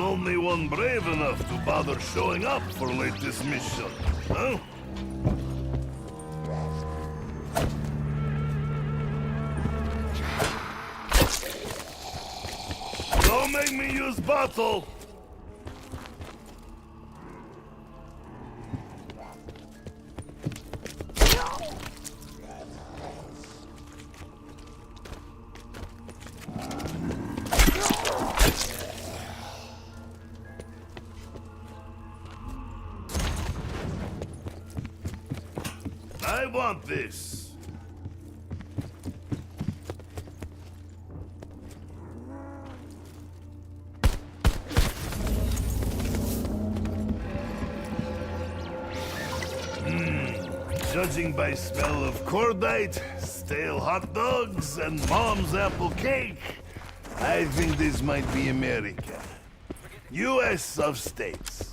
only one brave enough to bother showing up for latest mission, huh? Don't make me use bottle! I want this. Judging by smell of cordite, stale hot dogs, and mom's apple cake, I think this might be America. U.S. of States.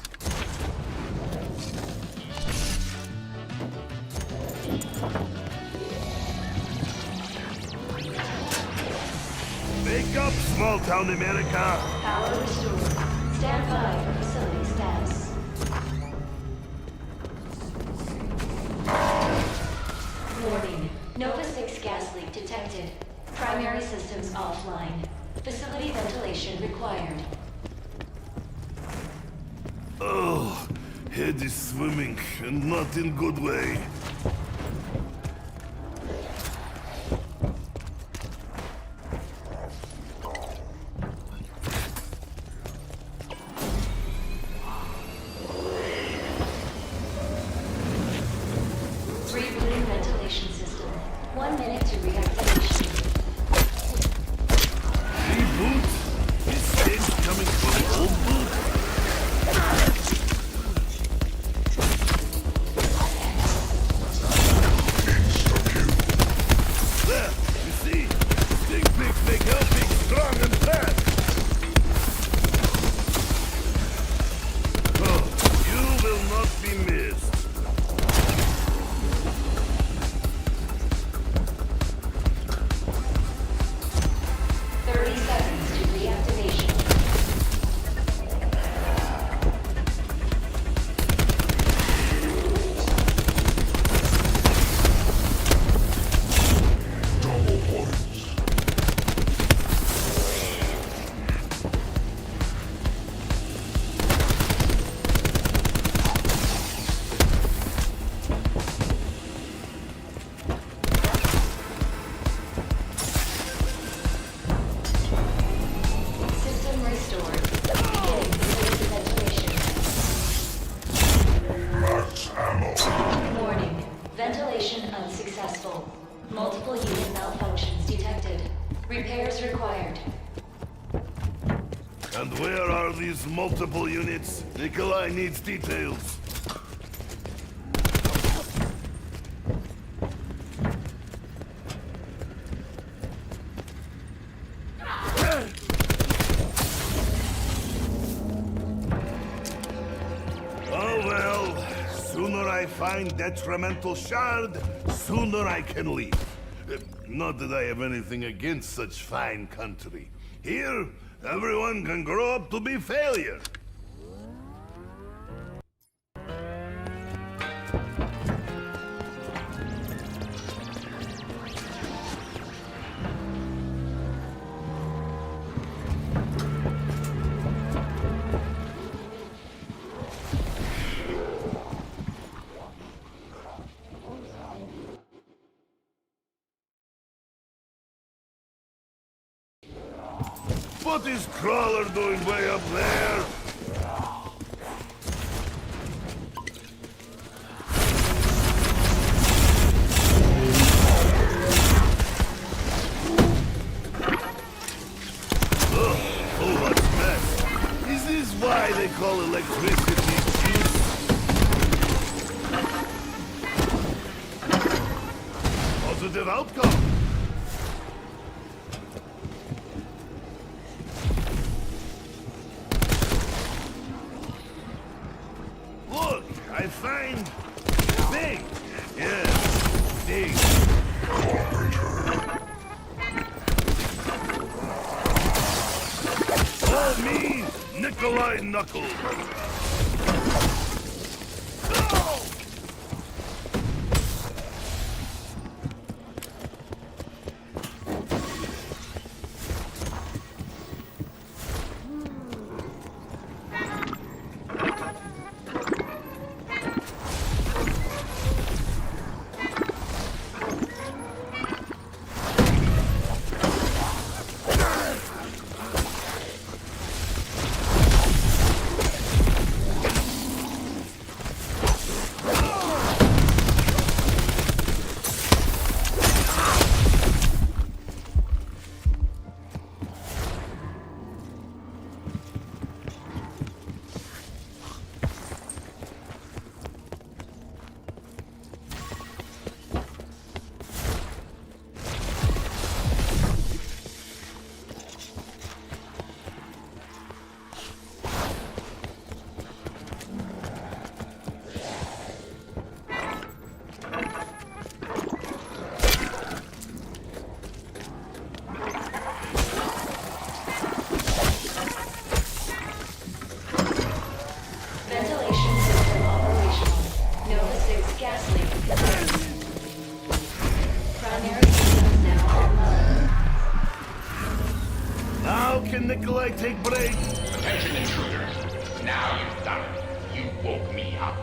Wake up, small-town America! Power restored. Stand by for facility status. Warning. Nova 6 gas leak detected. Primary systems offline. Facility ventilation required. Oh, head is swimming, and not in good way. Rebooting ventilation system. 1 minute to reactivation. Reboot? Is stench coming from the old boot? There, you see? Stick picks make helping strong and fast. Oh, you will not be missed. Ventilation unsuccessful. Multiple unit malfunctions detected. Repairs required. And where are these multiple units? Nikolai needs details. Oh well, sooner I find detrimental shard, sooner I can leave. Not that I have anything against such fine country. Here, everyone can grow up to be failure. What is Crawler doing way up there? Oh, what's that? Is this why they call electricity juice? Positive outcome. Look, I find thing. Yeah, thing. Call me Nikolai knuckle. Ventilation system operational. Nova 6 gas leak detected. Primary systems now online. Now can Nikolai take break? Attention intruders. Now you've done it. You woke me up.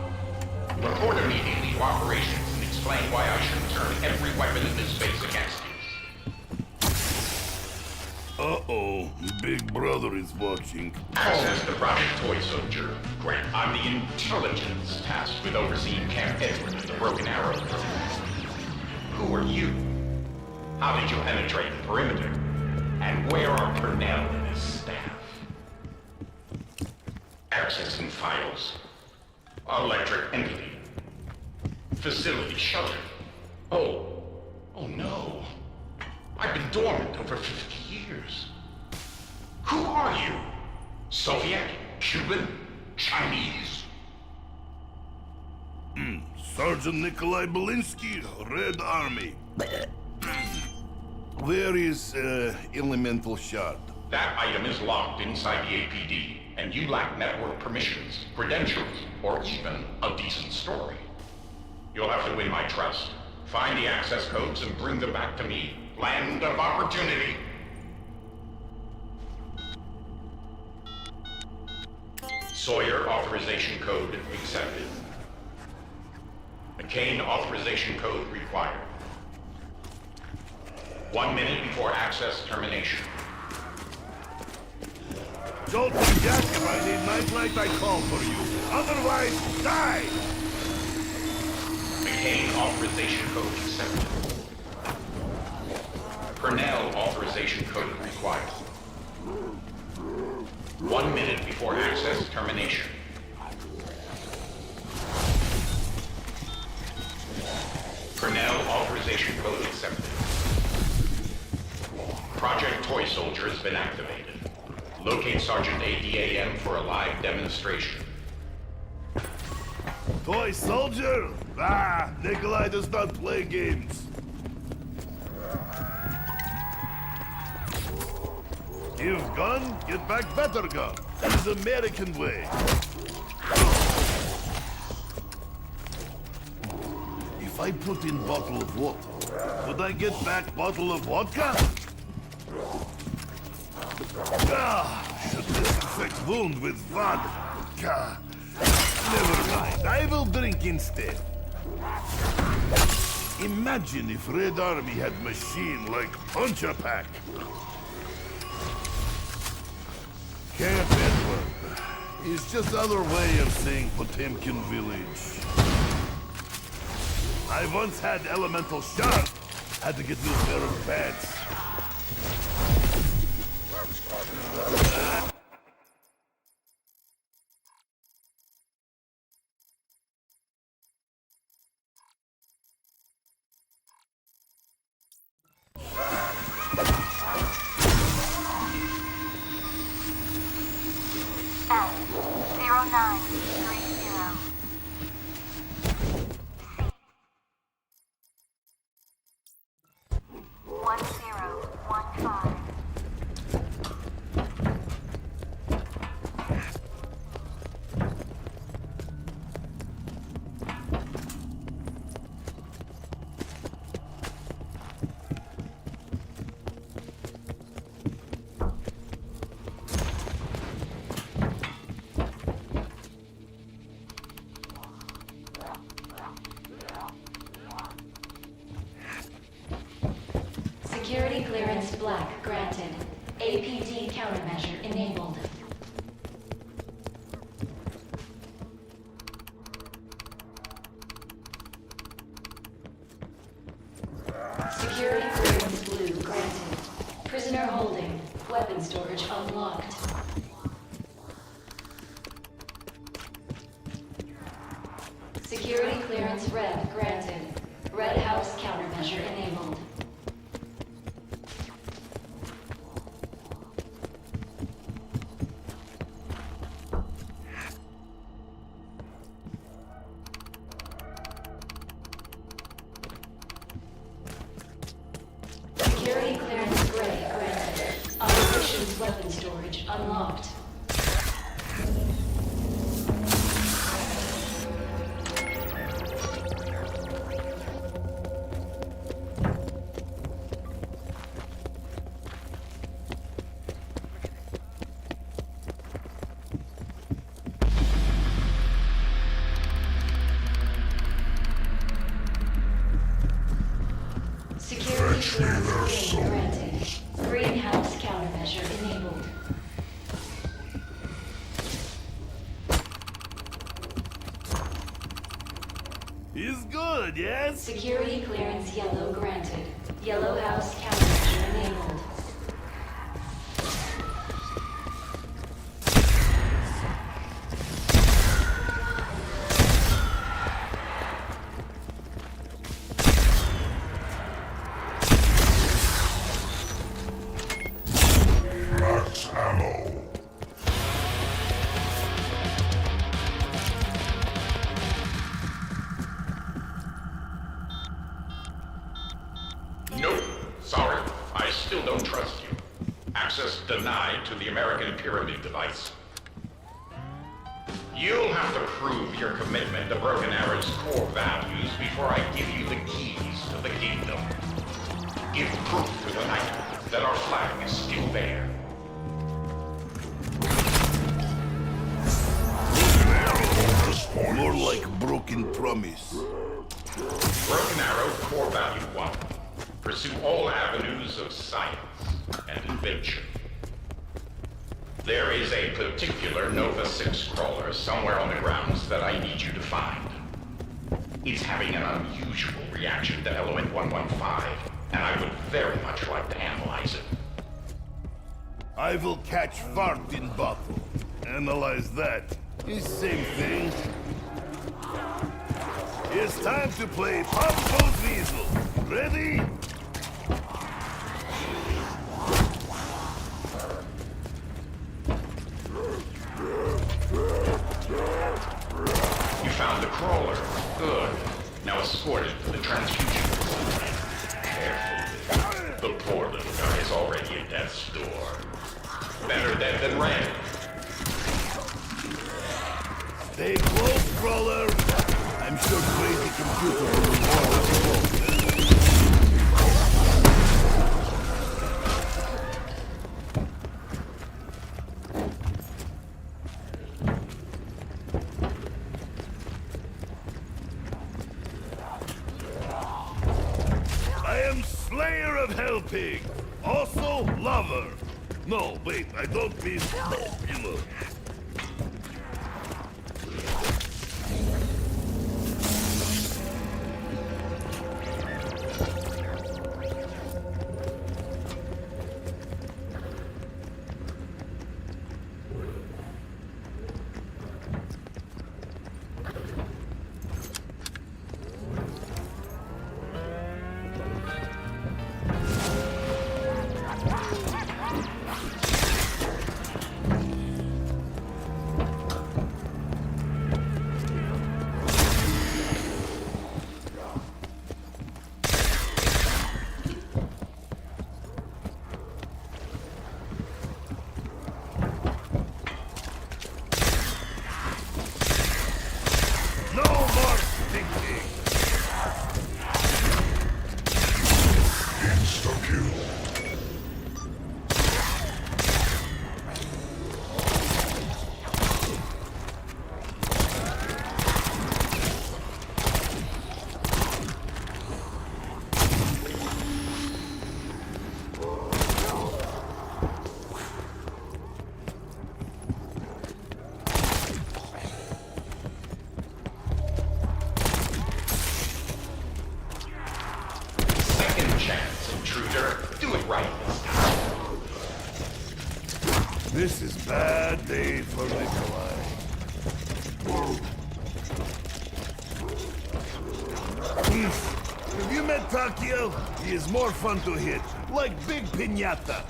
Report immediately to operations and explain why I shouldn't turn every weapon in this space against you. Uh-oh, Big Brother is watching. Access to Project Toy Soldier. Grant, I'm the intelligence tasked with overseeing Camp Edward and the Broken Arrow. Who are you? How did you penetrate the perimeter? And where are Purnell and his staff? Accessing files. Electric entity. Facility shuttered. Oh no. I've been dormant over 50 years. Who are you? Soviet? Cuban? Chinese? Sergeant Nikolai Belinsky, Red Army. Where is Elemental Shard? That item is locked inside the APD, and you lack network permissions, credentials, or even a decent story. You'll have to win my trust. Find the access codes and bring them back to me. Land of opportunity. Sawyer authorization code accepted. McCain authorization code required. 1 minute before access termination. Jolt and Jack, if I need nightlight, I call for you. Otherwise, die! McCain authorization code accepted. Purnell authorization code required. 1 minute before access termination. Purnell authorization code accepted. Project Toy Soldier has been activated. Locate Sergeant ADAM for a live demonstration. Toy Soldier? Ah, Nikolai does not play games. Give gun, get back better gun. That is American way. If I put in bottle of water, would I get back bottle of vodka? Ah, should disinfect wound with vodka. Never mind, I will drink instead. Imagine if Red Army had machine like Punch-a-Pack. Camp Edward is just other way of saying Potemkin village. I once had elemental shard. Had to get new pair of pants. L0930. 1015. Security clearance black granted. APD countermeasure enabled. Security clearance blue granted. Prisoner holding. Weapon storage unlocked. Security clearance red granted. Red house countermeasure enabled. Security clearance gray granted. Operations weapon storage unlocked. Security clearance green granted. Greenhouse countermeasure enabled. He's good, yes? Security clearance yellow granted. Yellow house countermeasure enabled. Max ammo. Nope. Sorry. I still don't trust you. Access denied to the American Pyramid device. You'll have to prove your commitment to Broken Arrow's core values before I give you the keys to the kingdom. Give proof to the night that our flag is still there. More like broken promise. Broken Arrow core value 1. Pursue all avenues of science and invention. There is a particular Nova 6 crawler somewhere on the grounds that I need you to find. It's having an unusual reaction to element 115, and I would very much like to analyze it. I will catch fart in bottle. Analyze that. It's same thing. It's time to play Pop Goes Weasel. Ready? You found the crawler. Good. Now escort it to the transfusion facility. Carefully. The poor little guy is already at death's door. Better dead than red. Stay close, crawler. I'm sure crazy computer will reward us both. I am Slayer of Hellpig. Also, lover. No, wait, I don't mean... you know. right this time. This is bad day for Nikolai. Have you met Takio? He is more fun to hit, like Big Piñata.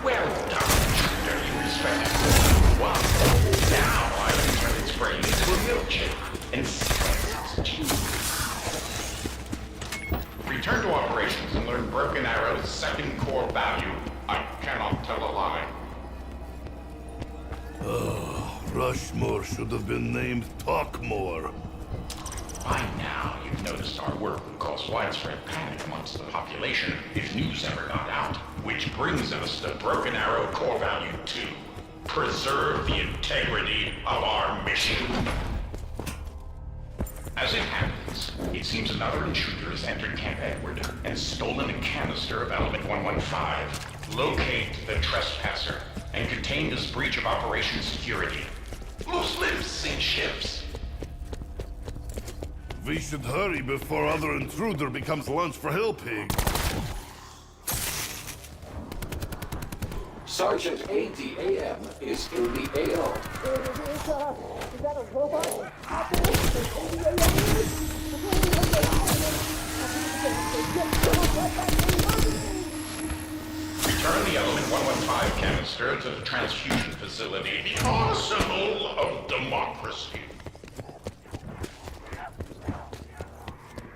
Well done, very respectful. Wow. Now I can turn its brain into a milkshake and slice its juice. Return to operations and learn Broken Arrow's second core value. I cannot tell a lie. Rushmore should have been named Talkmore. By now, you've noticed our work would cause widespread panic amongst the population if news ever got out. Which brings us to Broken Arrow Core Value 2. Preserve the integrity of our mission. As it happens, it seems another intruder has entered Camp Edward and stolen a canister of Element 115. Locate the trespasser and contain this breach of operation security. Loose lips sink ships. We should hurry before other intruder becomes lunch for Hill Pig. Sergeant ADAM is in the AO. Is that a robot? Return the Element 115 canister to the transfusion facility, the arsenal of democracy.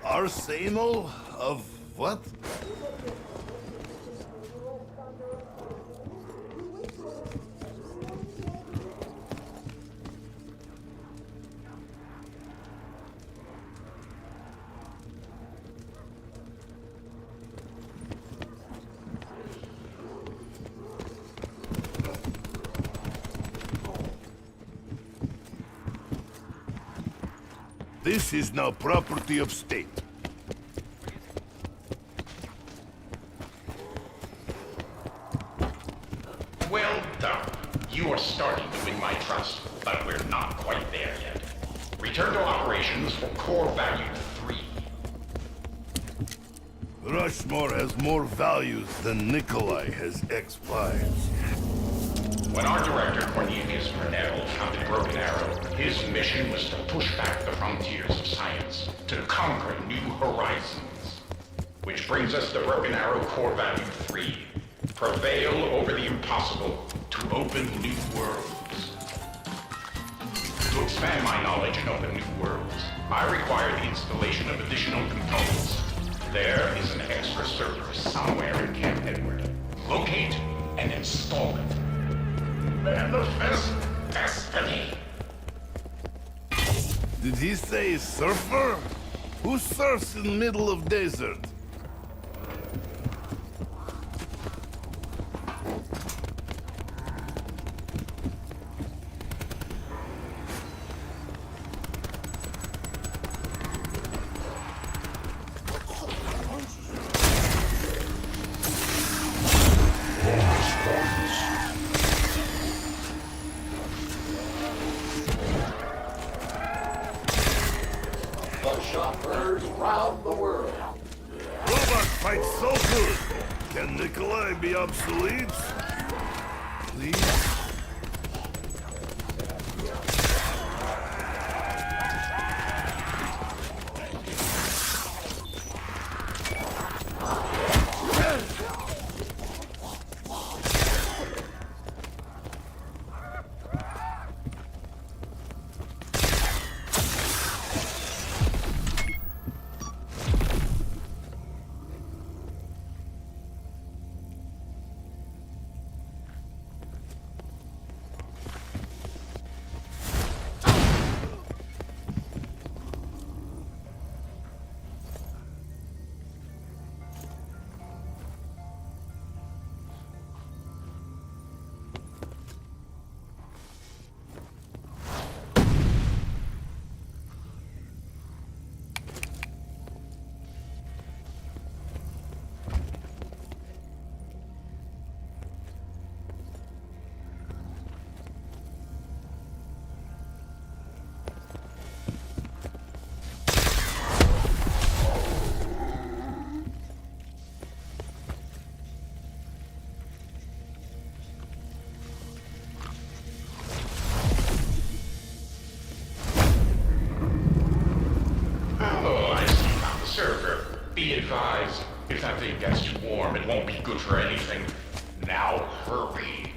Arsenal of what? This is now property of state. Well done. You are starting to win my trust, but we're not quite there yet. Return to operations for core value 3. Rushmore has more values than Nikolai has X-Files. When our director, Cornelius Purnell, founded Broken Arrow, his mission was to push back the frontiers of science, to conquer new horizons. Which brings us to Broken Arrow Core Value 3. Prevail over the impossible to open new worlds. To expand my knowledge and open new worlds, I require the installation of additional components. There is an extra server somewhere in Camp Edward. Locate and install it. Manifest destiny. Did he say surfer? Who surfs in the middle of desert? The shot birds round the world. Robot fight so good. Can Nikolai be obsolete? Please? Be advised, if that thing gets too warm, it won't be good for anything. Now hurry.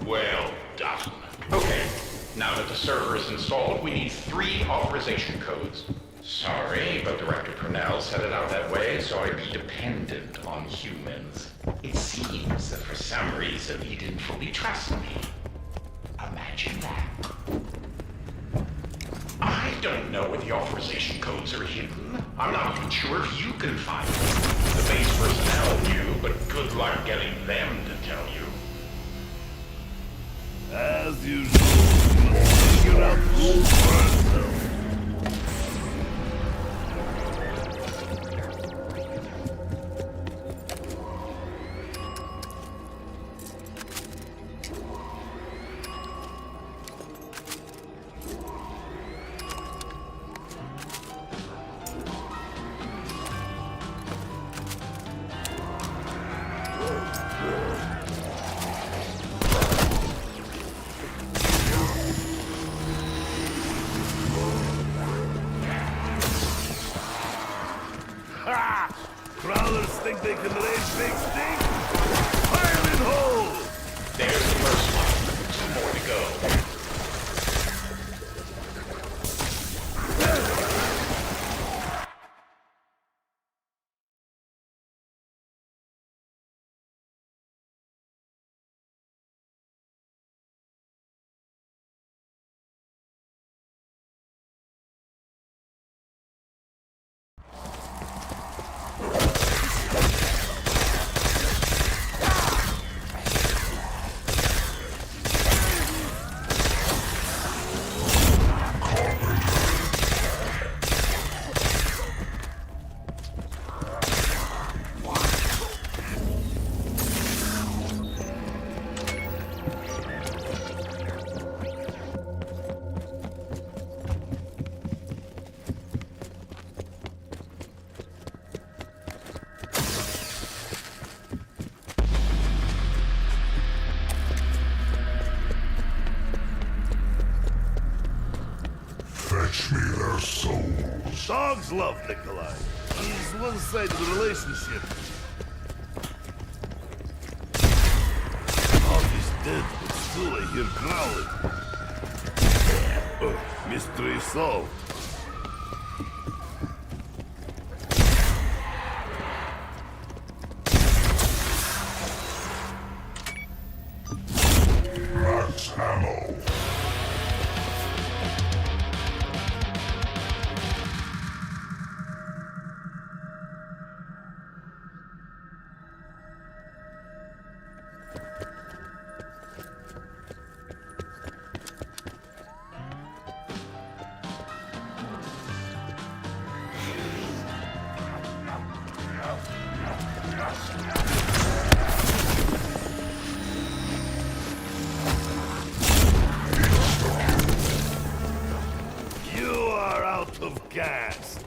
Well done. Okay, now that the server is installed, we need 3 authorization codes. Sorry, but Director Purnell set it out that way, so I'd be dependent on humans. It seems that for some reason he didn't fully trust me. Imagine that. I don't know where the authorization codes are hidden. I'm not even sure if you can find them. The base personnel do, but good luck getting them to tell you. As usual, you must figure out who first. Ha! Crawlers think they can raise big stink? Fire in hole! There's the first one. 2 more to go. Fetch me their souls. Dogs love Nikolai. He's one side of the relationship. Dog is dead, but still I hear growling. Mystery solved. Max ammo. You are out of gas.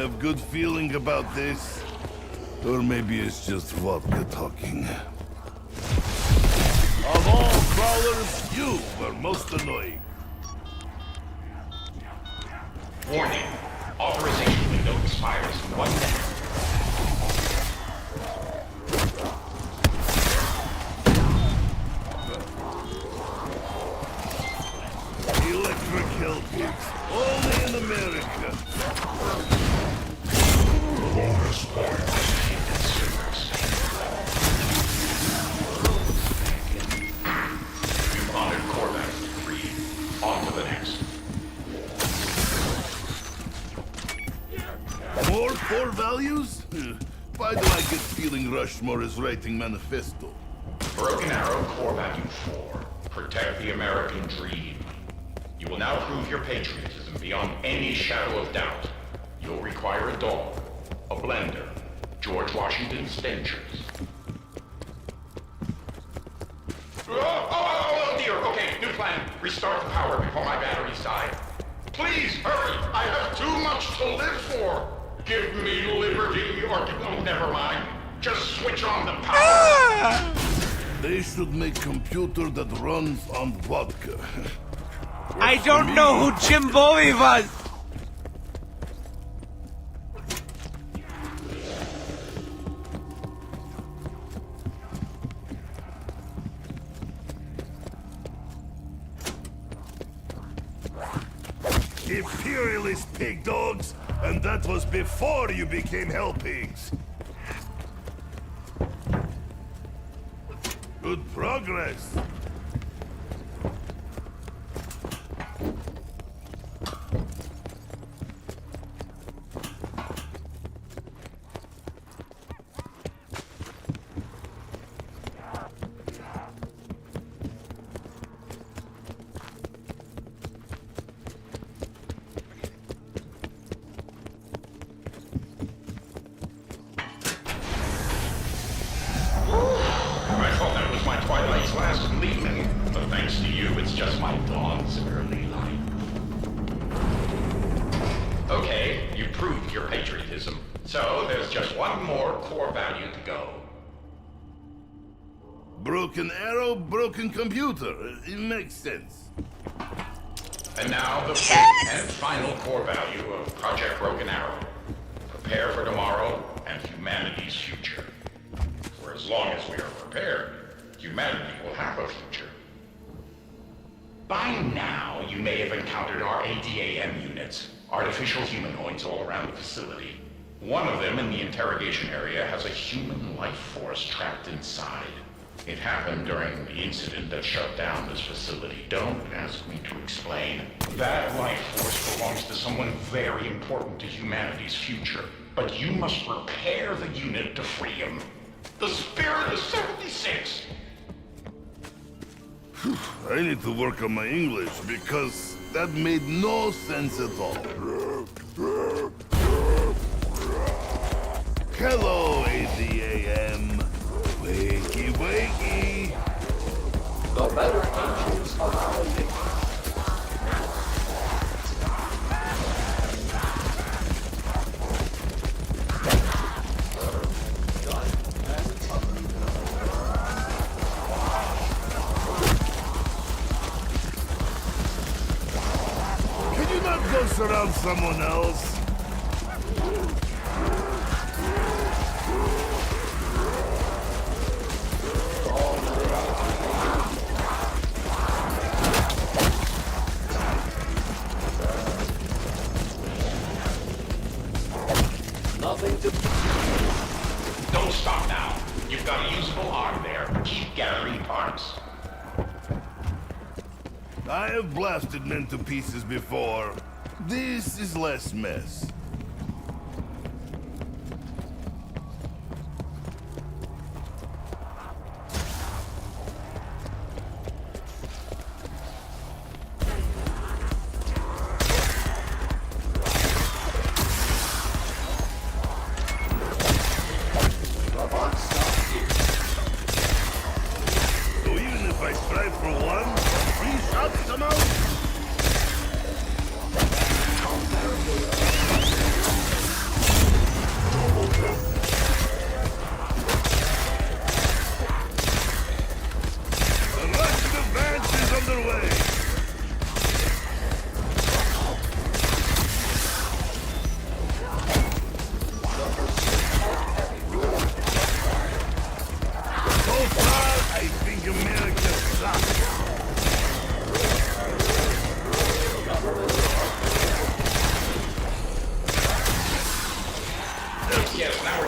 have good feeling about this. Or maybe it's just vodka talking. Of all crawlers, you were most annoying. Warning. Authorization window expires in 1 minute. Electric Hellpigs, only in America. Bonus points. You've honored core value 3. On to the next. More core values? Why do I get feeling Rushmore is writing manifesto? Broken Arrow core value 4. Protect the American dream. You will now prove your patriotism beyond any shadow of doubt. You'll require a dog, a blender, George Washington's dentures. Oh dear, okay, new plan. Restart the power before my batteries die. Please, hurry! I have too much to live for! Give me liberty or... Oh, never mind. Just switch on the power! They should make computer that runs on vodka. I don't know who Jim Bowie was. Imperialist pig dogs, and that was before you became hell pigs. Good progress. I thought that was my Twilight's last gleaming, but thanks to you, it's just my dawn's early light. Okay, you proved your patriotism, so there's just one more core value to go. Broken arrow, broken computer. It makes sense. And now the fifth and final core value of Project Broken Arrow. Prepare for tomorrow and humanity's future. For as long as we are prepared, humanity will have a future. By now, you may have encountered our ADAM units, artificial humanoids all around the facility. One of them in the interrogation area has a human life force trapped inside. It happened during the incident that shut down this facility. Don't ask me to explain. That life force belongs to someone very important to humanity's future. But you must repair the unit to free him. The spirit of 76! I need to work on my English because that made no sense at all. Hello, ADAM. Wakey, wakey. The better angels are waiting. Can you not go surround someone else? Nothing to... Don't stop now. You've got a usable arm there. Keep gathering parts. I have blasted men to pieces before. This is less mess. So even if I strive for one, 3 shots come out?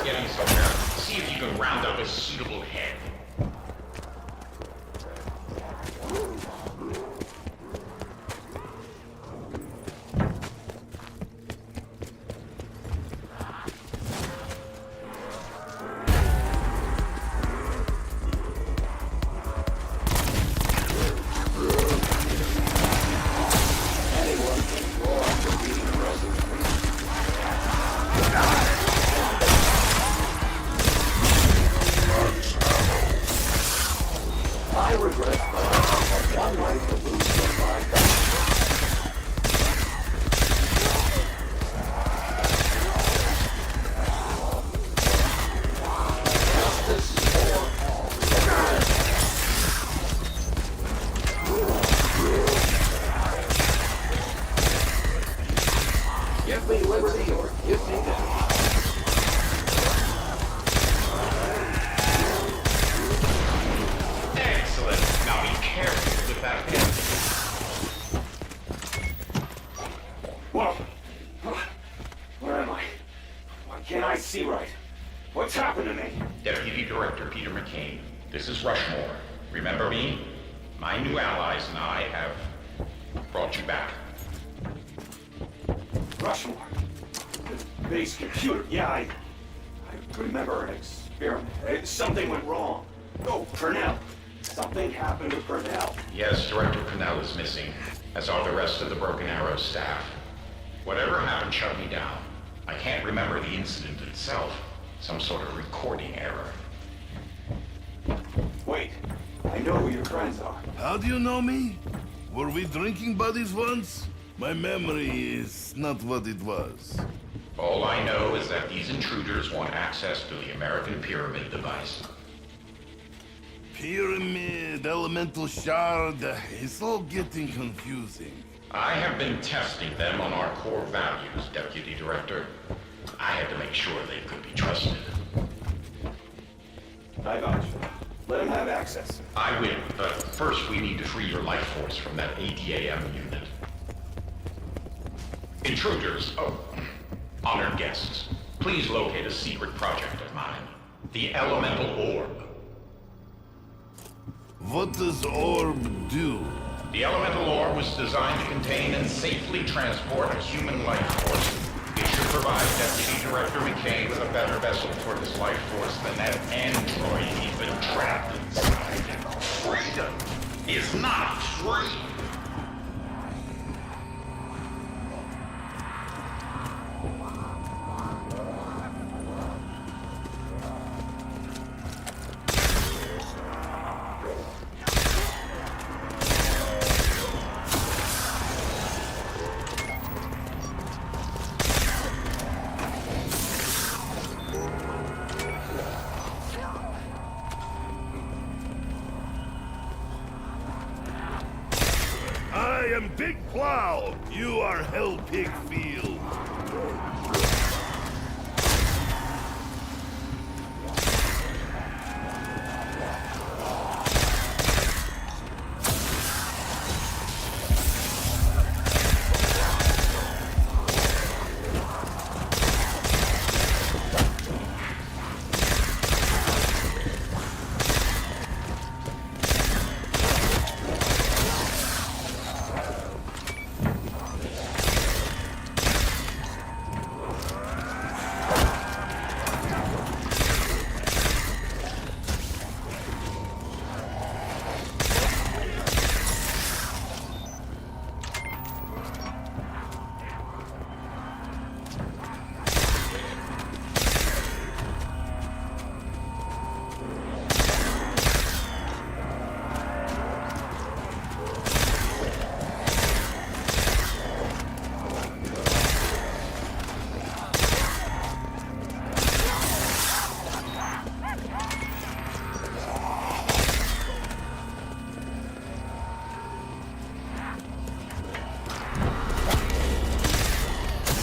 getting somewhere, see if you can round up a suitable head. Give me liberty or give me death. Excellent. Now be careful with that head. Whoa! Where am I? Why can't I see right? What's happened to me? Deputy Director Peter McCain, this is Rushmore. Remember me? My new allies and I have brought you back. Rushmore. The base computer. Yeah, I remember an experiment. Something went wrong. Oh, Purnell. Something happened to Purnell. Yes, Director Purnell is missing, as are the rest of the Broken Arrow staff. Whatever happened shut me down. I can't remember the incident itself. Some sort of recording error. Wait. I know who your friends are. How do you know me? Were we drinking buddies once? My memory is not what it was. All I know is that these intruders want access to the American Pyramid device. Pyramid, elemental shard, it's all getting confusing. I have been testing them on our core values, Deputy Director. I had to make sure they could be trusted. I vouch. Let him have access. I will, but first we need to free your life force from that ADAM unit. Intruders, honored guests, please locate a secret project of mine. The Elemental Orb. What does orb do? The Elemental Orb was designed to contain and safely transport a human life force. It should provide Deputy Director McCain with a better vessel for his life force than that android he's been trapped inside. Freedom is not free. I am Big Plow. You are Hell Pig Field.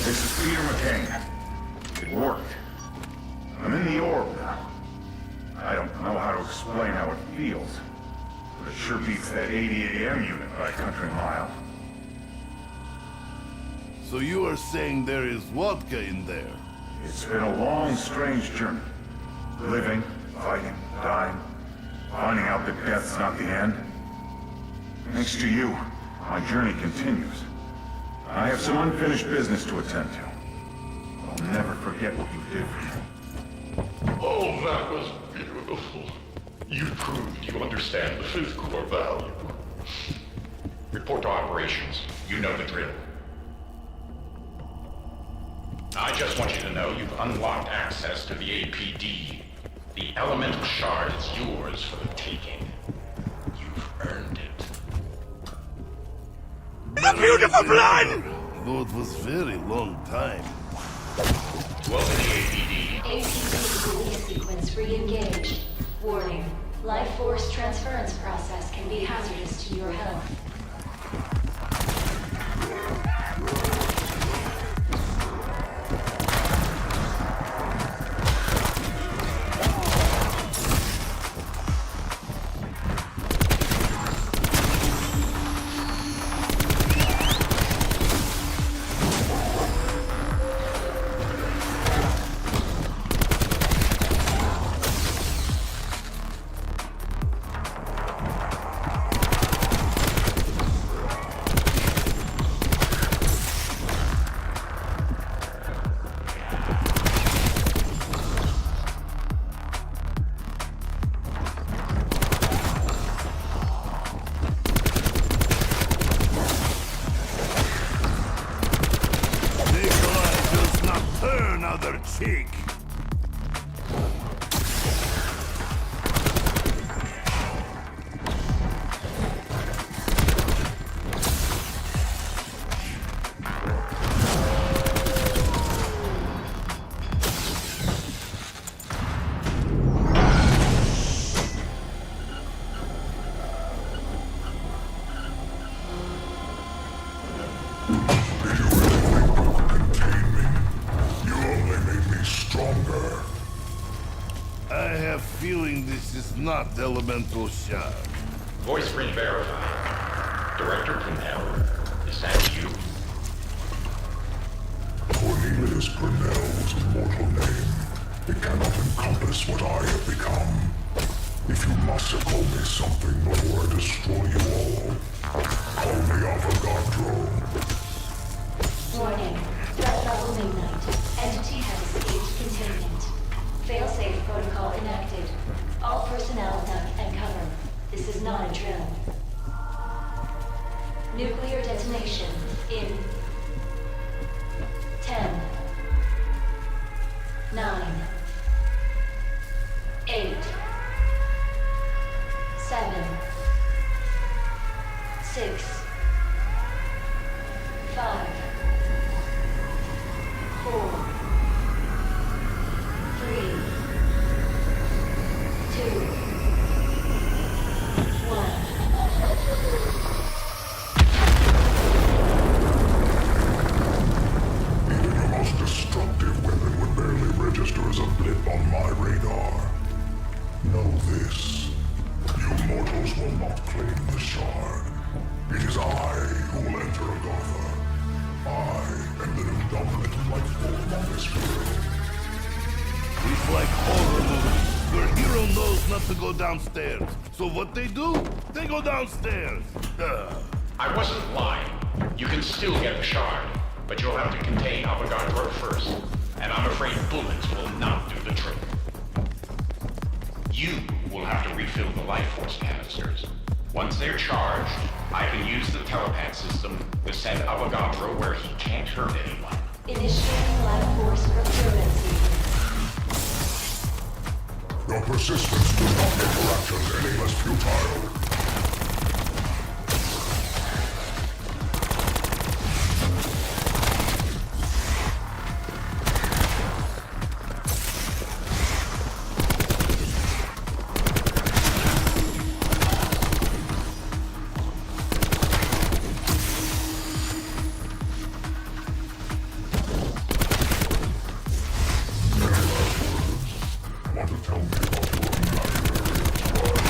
This is Peter McCain. It worked. I'm in the orb now. I don't know how to explain how it feels, but it sure beats that 80 AM unit by a country mile. So you are saying there is vodka in there? It's been a long, strange journey. Living, fighting, dying, finding out that death's not the end. Thanks to you, my journey continues. I have some unfinished business to attend to. I'll never forget what you did for me. Oh, that was beautiful. You proved you understand the fifth core value. Report to operations. You know the drill. I just want you to know you've unlocked access to the APD. The elemental shard is yours for the taking. You've earned it. A beautiful plan! Though it was very long time. Welcome to the APD. APD release sequence re-engaged. Warning. Life force transference process can be hazardous to your health. Cheek. Feeling this is not elemental shard. Voice re-verified. Director Purnell, is that you? Cornelius Purnell's immortal name. It cannot encompass what I have become. If you must call me something before I destroy you all, call me Avagadro. Warning. Threat level midnight. Entity has escaped containment. Failsafe protocol enacted. All personnel duck and cover. This is not a drill. Nuclear detonation in 10, 9, 8, 7, 6, 5, 4, 3, 2, 1. Even your most destructive weapon would barely register as a blip on my radar. Know this. You mortals will not claim the shard. It is I who will enter Agartha. I am the new dominant life form on this world. It's like horror movies, where hero knows not to go downstairs. So what they do? They go downstairs. I wasn't lying. You can still get the shard, but you'll have to contain Avagadro first. And I'm afraid bullets will not do the trick. You will have to refill the life force canisters. Once they're charged, I can use the telepath system to send Avagadro where he can't hurt anyone. Initiating life force procurement sequence. Your persistence does not make your actions any less futile. Want to tell me about your imaginary trial?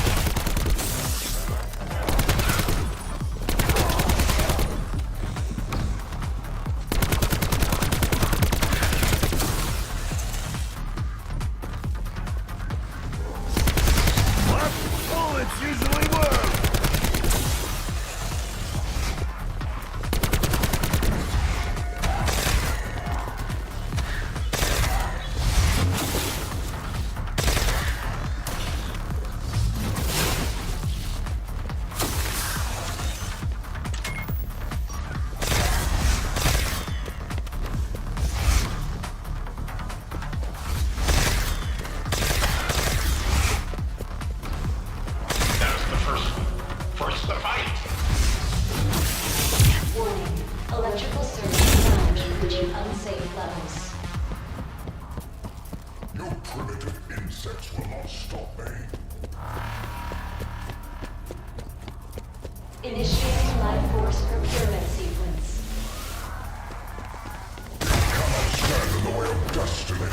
primitive insects will not stop me. Initiating life force procurement sequence. Cannot stand in the way of destiny.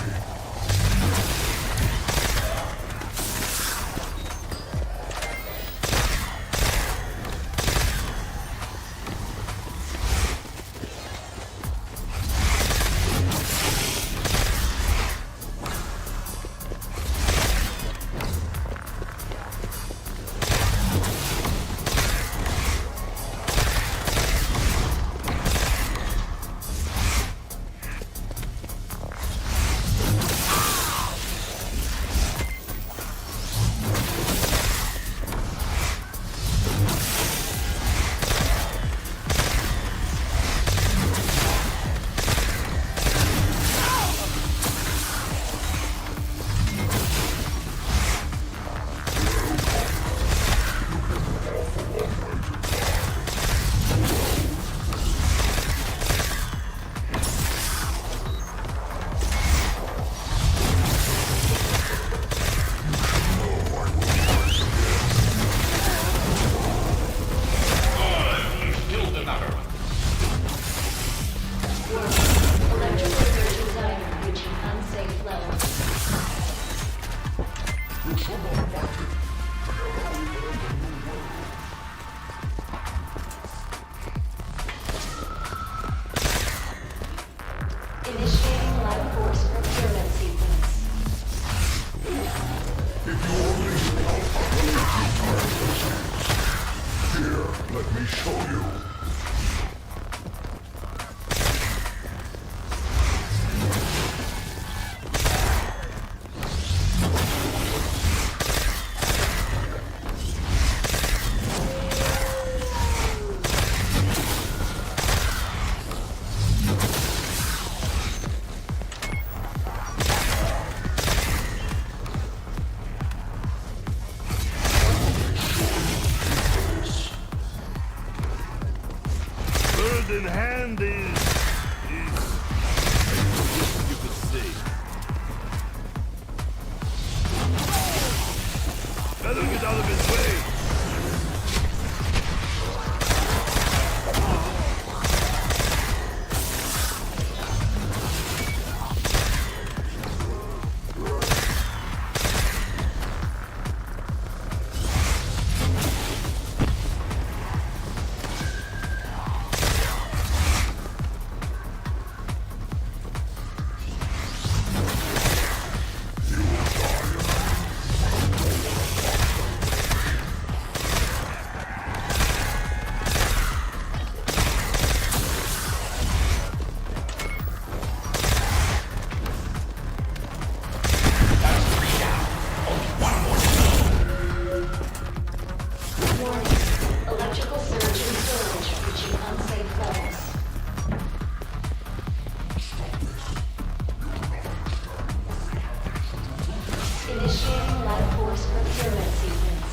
Initiating life force procurement sequence. Here, let me show you. Bird in hand is you could say. Better get out of his way. Electrical surge in storage reaching unsafe levels. Initiating life force procurement sequence.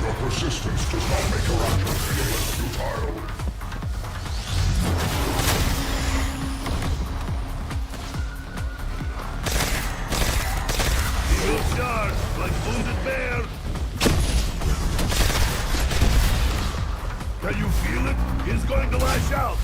Your persistence does not make Avagadro futile. He will charge like wounded bear. Can you feel it? He's going to lash out.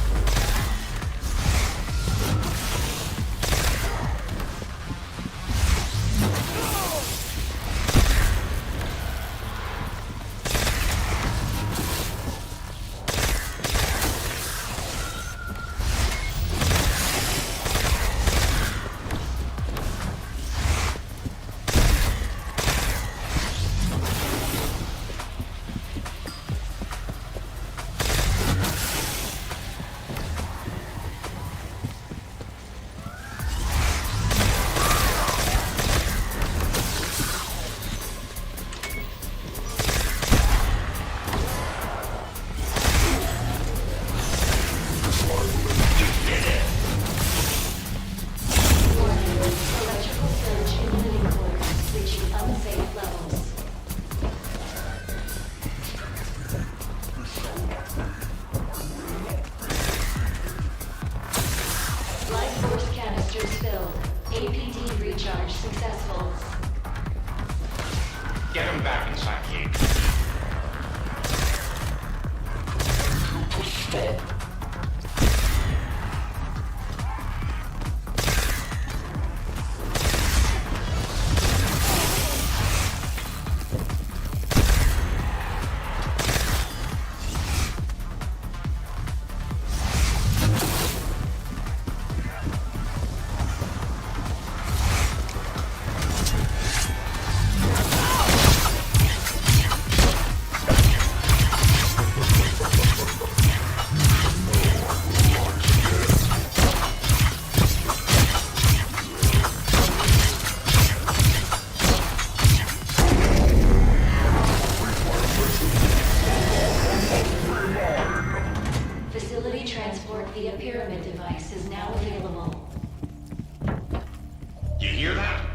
You hear that?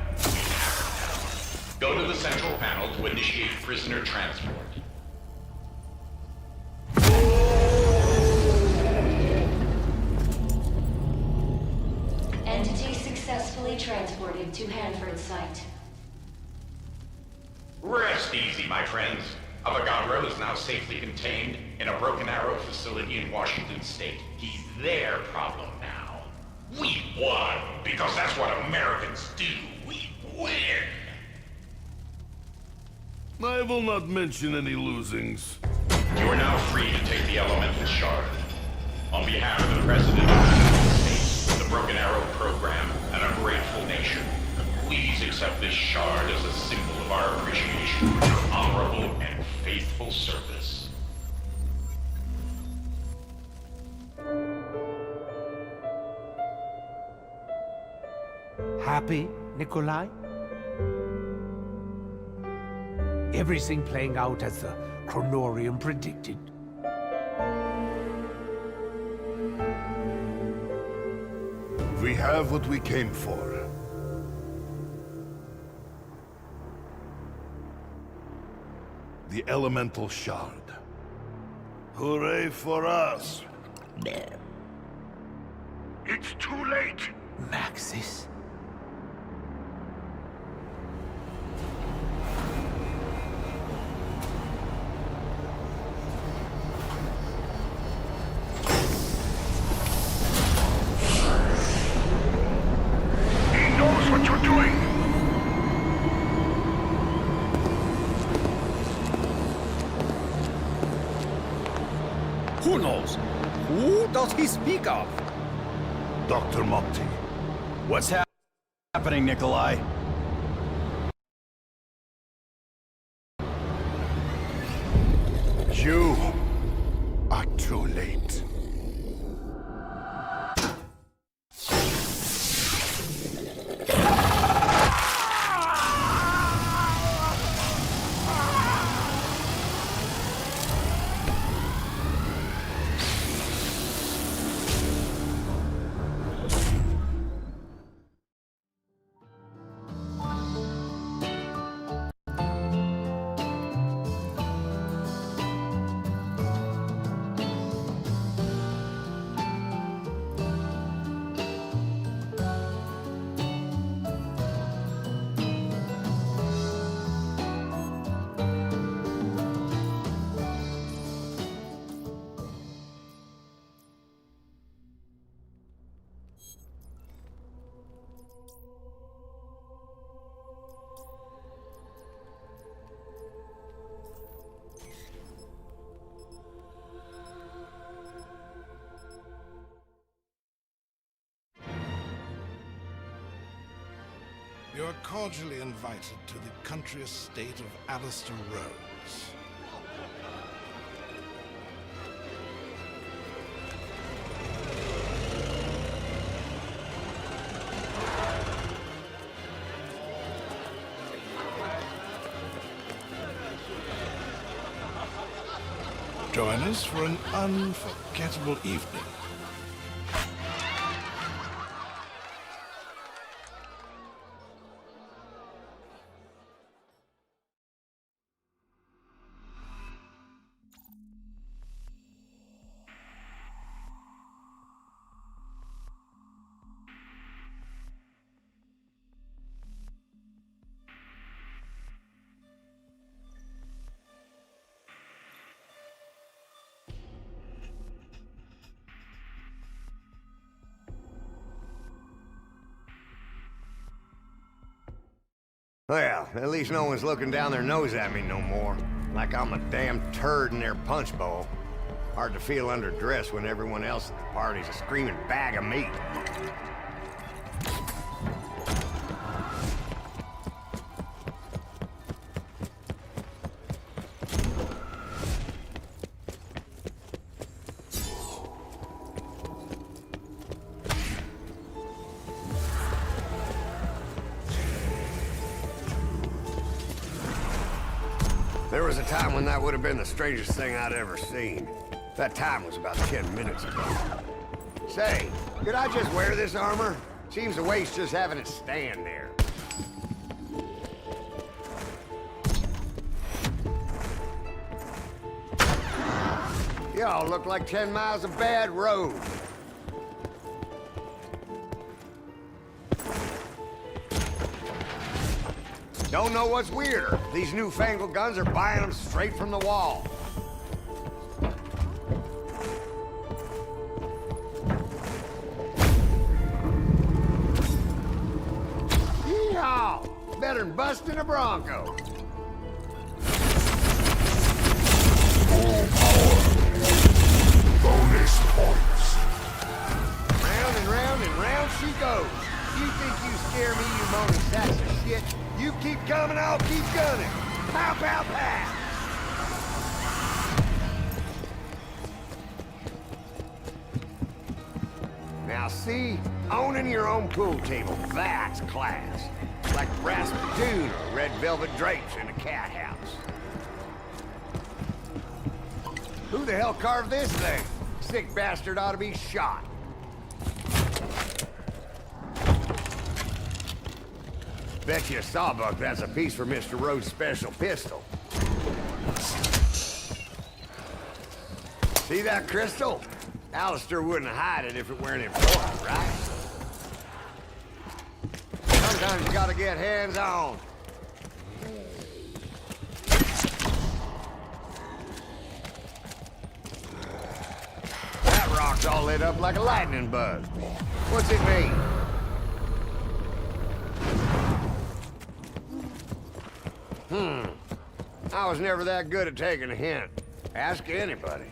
Go to the central panel to initiate prisoner transport. Entity successfully transported to Hanford site. Rest easy, my friends. Avagadro is now safely contained in a Broken Arrow facility in Washington State. He's their problem now. We won, because that's what Americans do. We win. I will not mention any losings. You are now free to take the elemental shard. On behalf of the President of the United States, the Broken Arrow program, and a grateful nation, please accept this shard as a symbol of our appreciation for your honorable and faithful service. Happy, Nikolai? Everything playing out as the Chronorium predicted. We have what we came for. The elemental shard. Hooray for us! It's too late. Maxis? He knows what you're doing. Who knows? Who does he speak of? Dr. Monty. What's happening, Nikolai? You are too late. You are cordially invited to the country estate of Alistair Rose. Join us for an unforgettable evening. Well, at least no one's looking down their nose at me no more. Like I'm a damn turd in their punch bowl. Hard to feel underdressed when everyone else at the party's a screaming bag of meat. There was a time when that would have been the strangest thing I'd ever seen. That time was about 10 minutes ago. Say, could I just wear this armor? Seems the waste's just having it stand there. Y'all look like 10 miles of bad road. Don't know what's weirder. These newfangled guns are buying them straight from the wall. Yeehaw! Better than busting a Bronco. Bonus points. Round and round she goes. You think you scare me, you moaning sacks of shit? You keep coming, I'll keep gunning. Pow, pow, pow! Now see, owning your own pool table, that's class. Like brass spittoon or red velvet drapes in a cat house. Who the hell carved this thing? Sick bastard ought to be shot. Bet you a sawbuck that's a piece for Mr. Rhodes' special pistol. See that crystal? Alistair wouldn't hide it if it weren't important, right? Sometimes you gotta get hands-on. That rock's all lit up like a lightning bug. What's it mean? I was never that good at taking a hint. Ask anybody.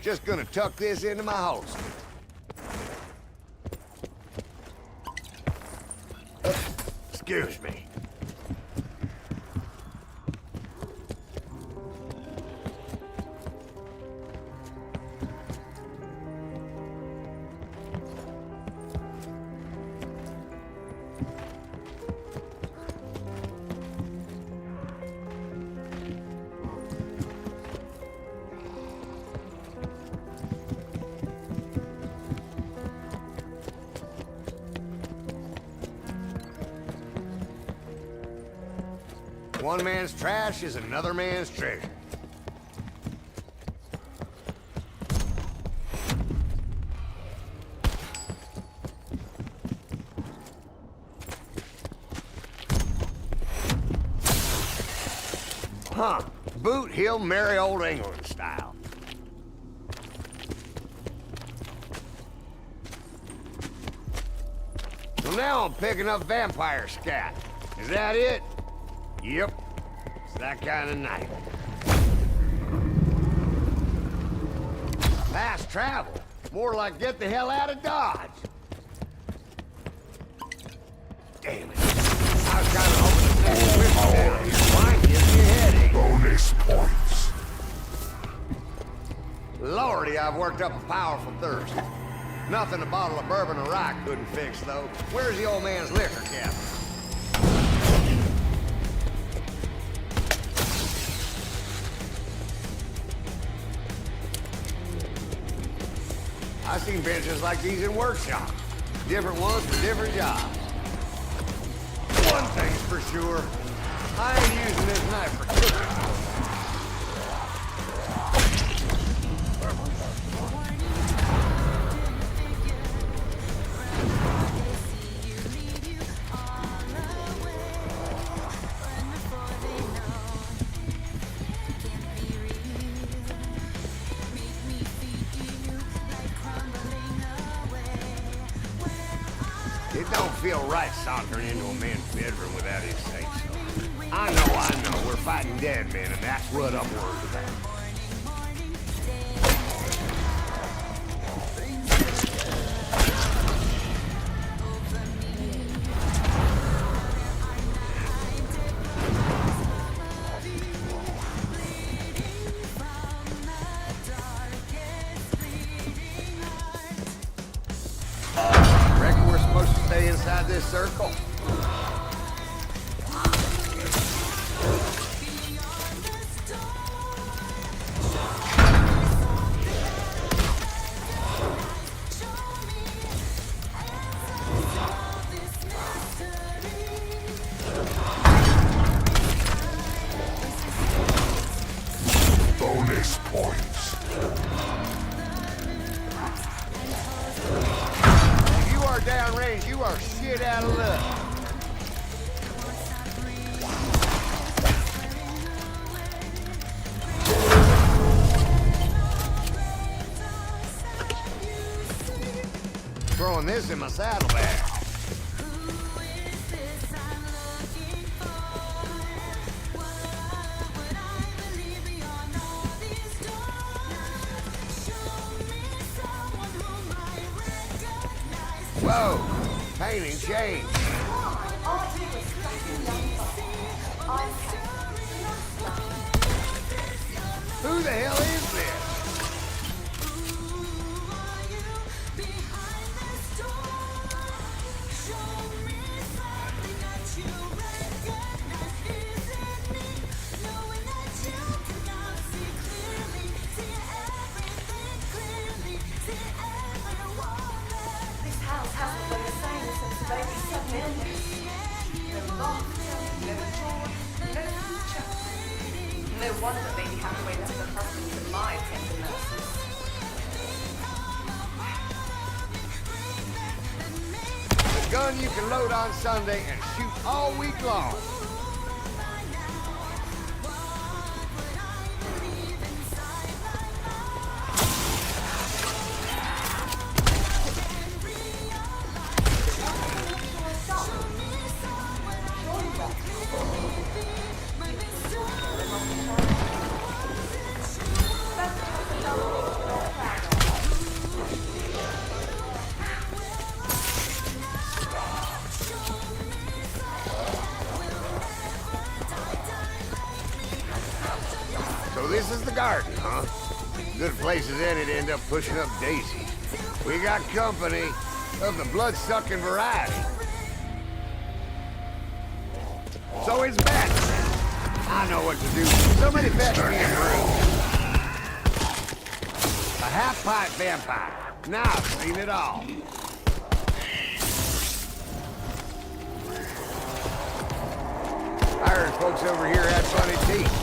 Just gonna tuck this into my holster. Excuse me. One man's trash is another man's treasure. Huh. Boot Hill, merry old England style. So now I'm picking up vampire scat. Is that it? Yep. It's that kind of night. Fast travel. More like get the hell out of Dodge. Damn it. I was kind of hoping to take a whip down. Wine gives me a headache. Bonus points. Lordy, I've worked up a powerful thirst. Nothing a bottle of bourbon or rye couldn't fix, though. Where's the old man's liquor cabinet? I've seen benches like these in workshops. Different ones for different jobs. One thing's for sure, I ain't using this knife for cooking. It don't feel right sauntering into a man's bedroom without his say-so. I know, we're fighting dead men, and that's what I'm worried about. Reckon inside this circle? Bonus points. If you are downrange, you are shit out of luck. Throwing this in my saddlebag. Whoa! Painting changed. Who the hell is this? No wonder Lady Hathaway left her husband to my tender mercies. A gun you can load on Sunday and shoot all week long. So this is the garden, huh? Good place as any to end up pushing up daisies. We got company of the blood-sucking variety. So it's back. I know what to do. Somebody fetch me a brew. A half-pipe vampire. Now I've seen it all. I heard folks over here had funny teeth,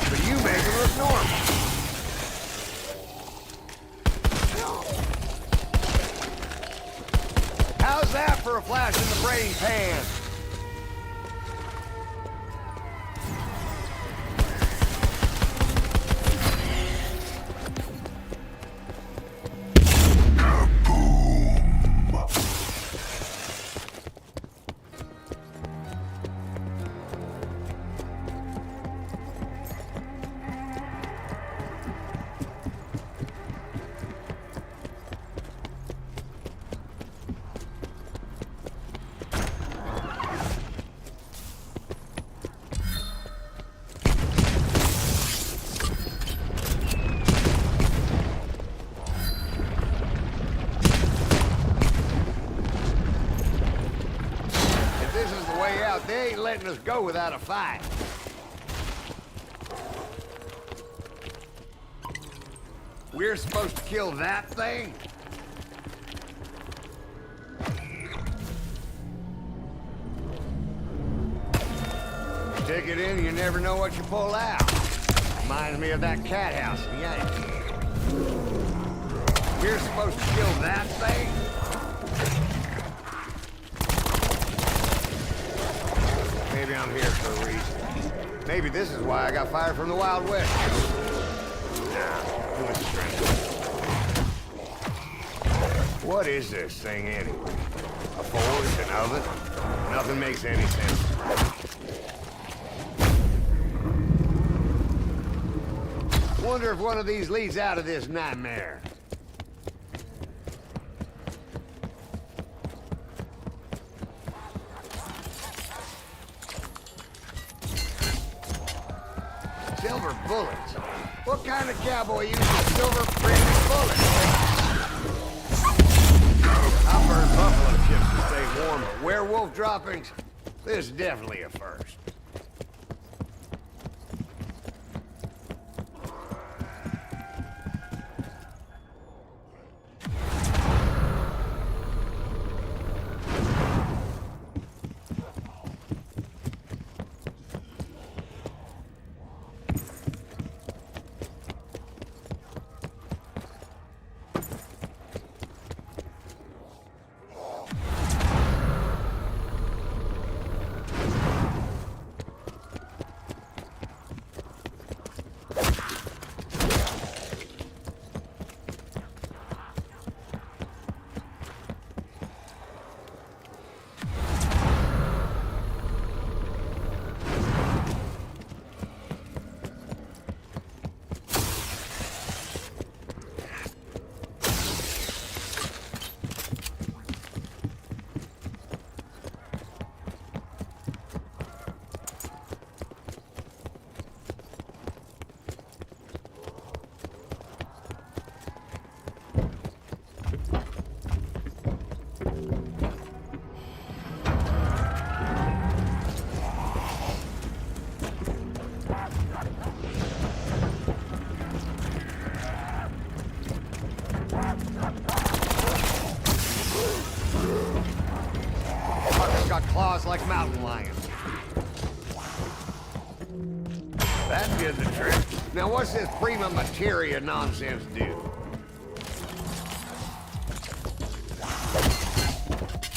but you make them look normal. How's that for a flash in the brain pan? They ain't letting us go without a fight. We're supposed to kill that thing? Take it in, you never know what you pull out. Reminds me of that cat house in Yankee. We're supposed to kill that thing? Maybe I'm here for a reason. Maybe this is why I got fired from the Wild West. Nah, who is stressed? What is this thing anyway? A forge, an oven? Nothing makes any sense. Wonder if one of these leads out of this nightmare. Silver bullets. What kind of cowboy uses silver printed bullets? I'll burn Buffalo chips to stay warm, but werewolf droppings? This is definitely a first. Claws like mountain lions. That did the trick. Now what's this prima materia nonsense do?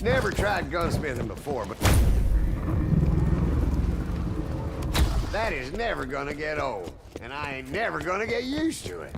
Never tried gunsmithing before, but that is never gonna get old, and I ain't never gonna get used to it.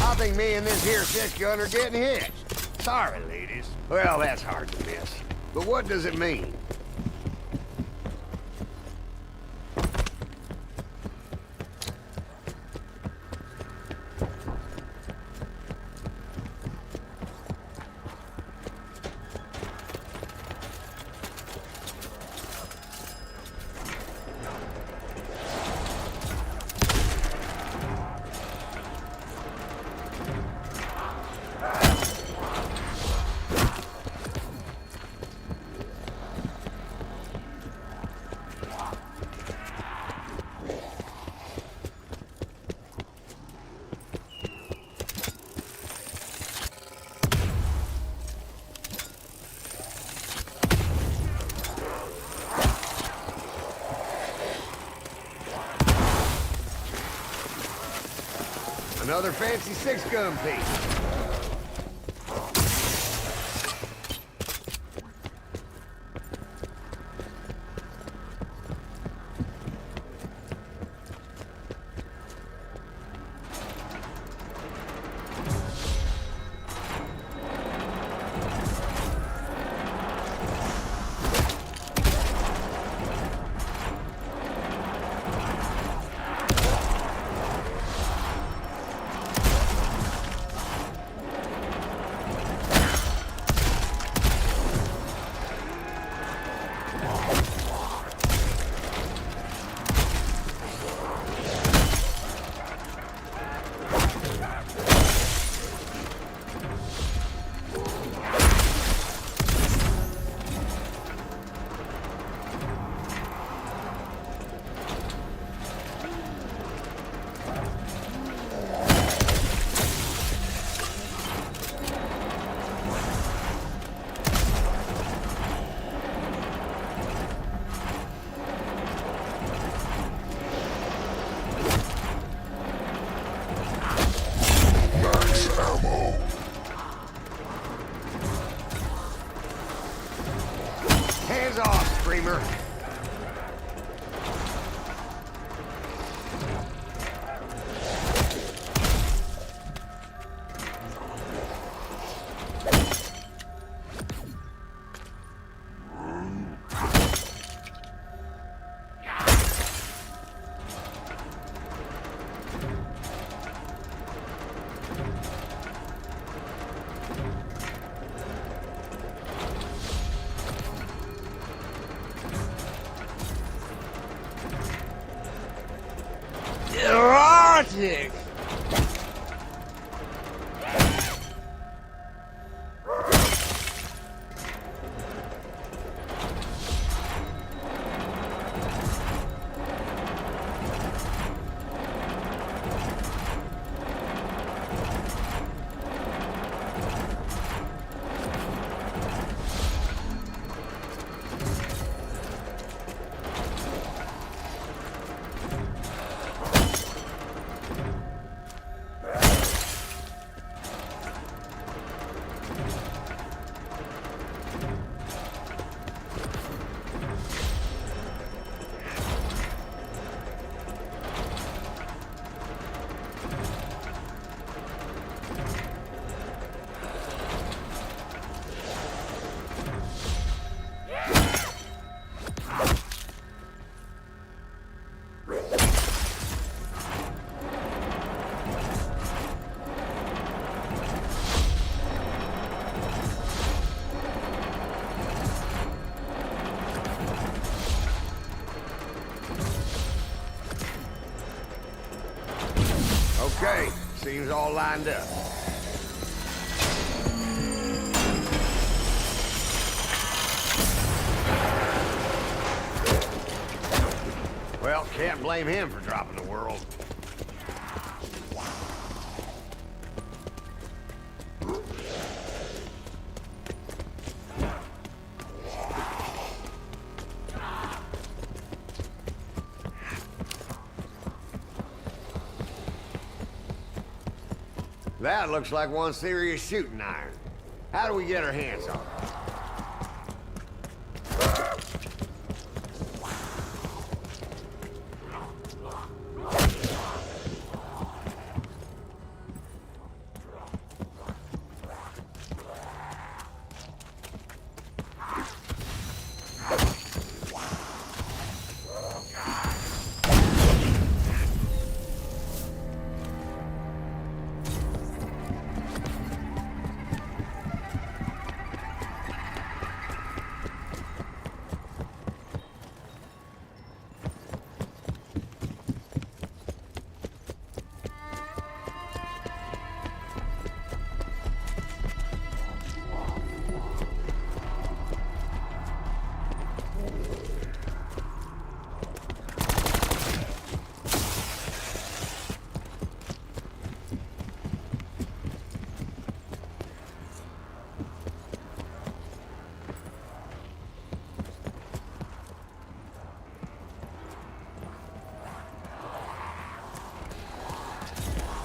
I think me and this here six-gun are getting hitched. Sorry, ladies. Well, that's hard to miss. But what does it mean? Another fancy six-gun piece. sick. Okay, seems all lined up. Well, can't blame him for dropping the world. That looks like one serious shooting iron. How do we get our hands on it?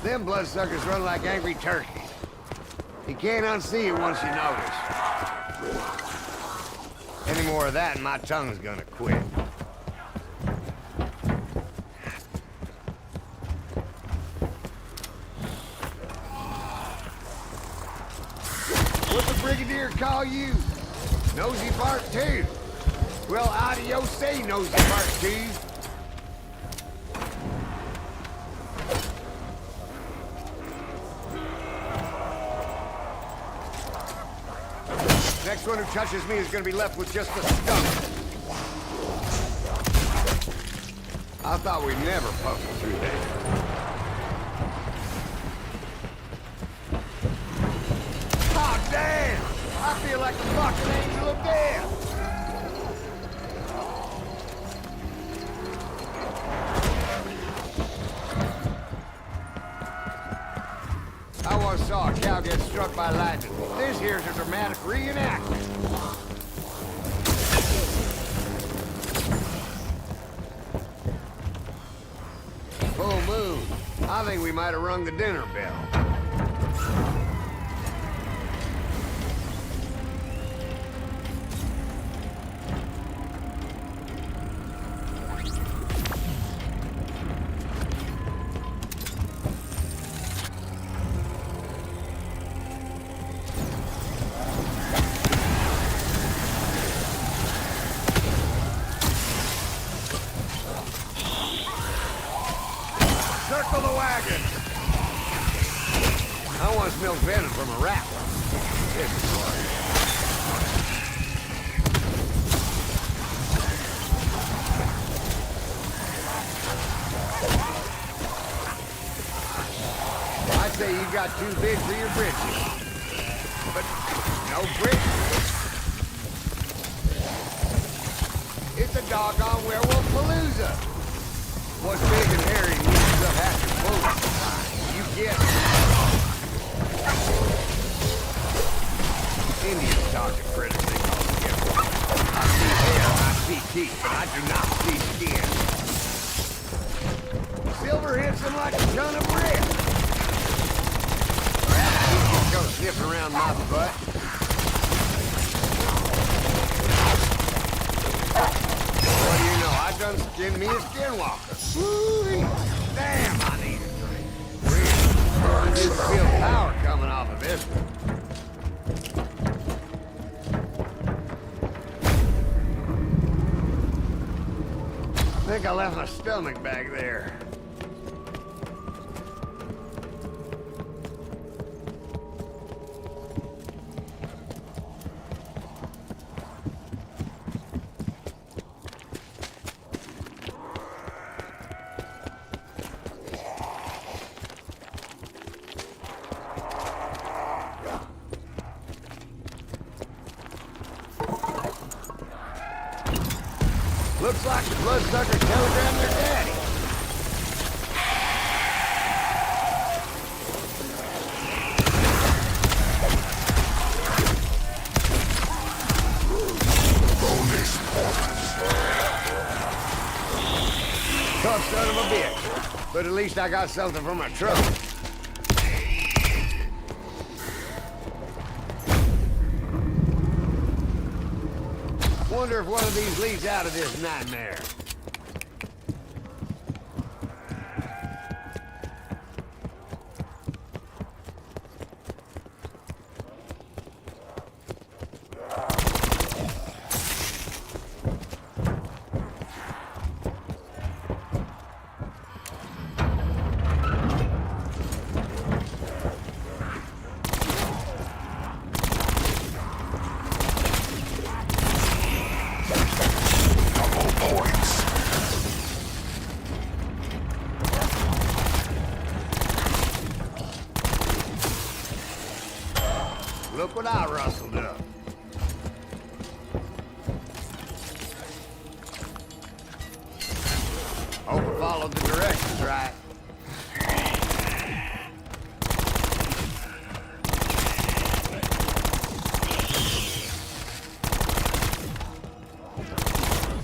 Them bloodsuckers run like angry turkeys. You can't unsee it once you notice. Any more of that and my tongue's gonna quit. What the Brigadier call you? Nosy Part 2. Well, adios say Nosy Part 2. Next one who touches me is gonna be left with just the skunk. I thought we'd never puzzle through that. Oh, damn! I feel like the fucking angel of death! I once saw a cow get struck by lightning. This here's a dramatic reenactment. Full moon. I think we might have rung the dinner bell. Circle the wagon! I once milked venom from a rat. This is fun. say you got too big for your britches. But no britches. It's a doggone werewolf palooza. What's big and hairy uses up half your clothes? You guessed it. Indians talk to critters they call skin. I see hair, I see teeth, but I do not see skin. Silver hits him like a ton of brick. Perhaps you can go sniffing around my butt. What do you know? I done skinned me a skinwalker. Woo-wee. Damn, I need a drink. Really? I just feel power coming off of this one. I think I left my stomach back there. Looks like the bloodsucker telegrammed their daddy. Bonus points. Tough son of a bitch. But at least I got something for my trouble. Wonder if one of these leads out of this nightmare. Look what I rustled up. Hope I followed the directions right.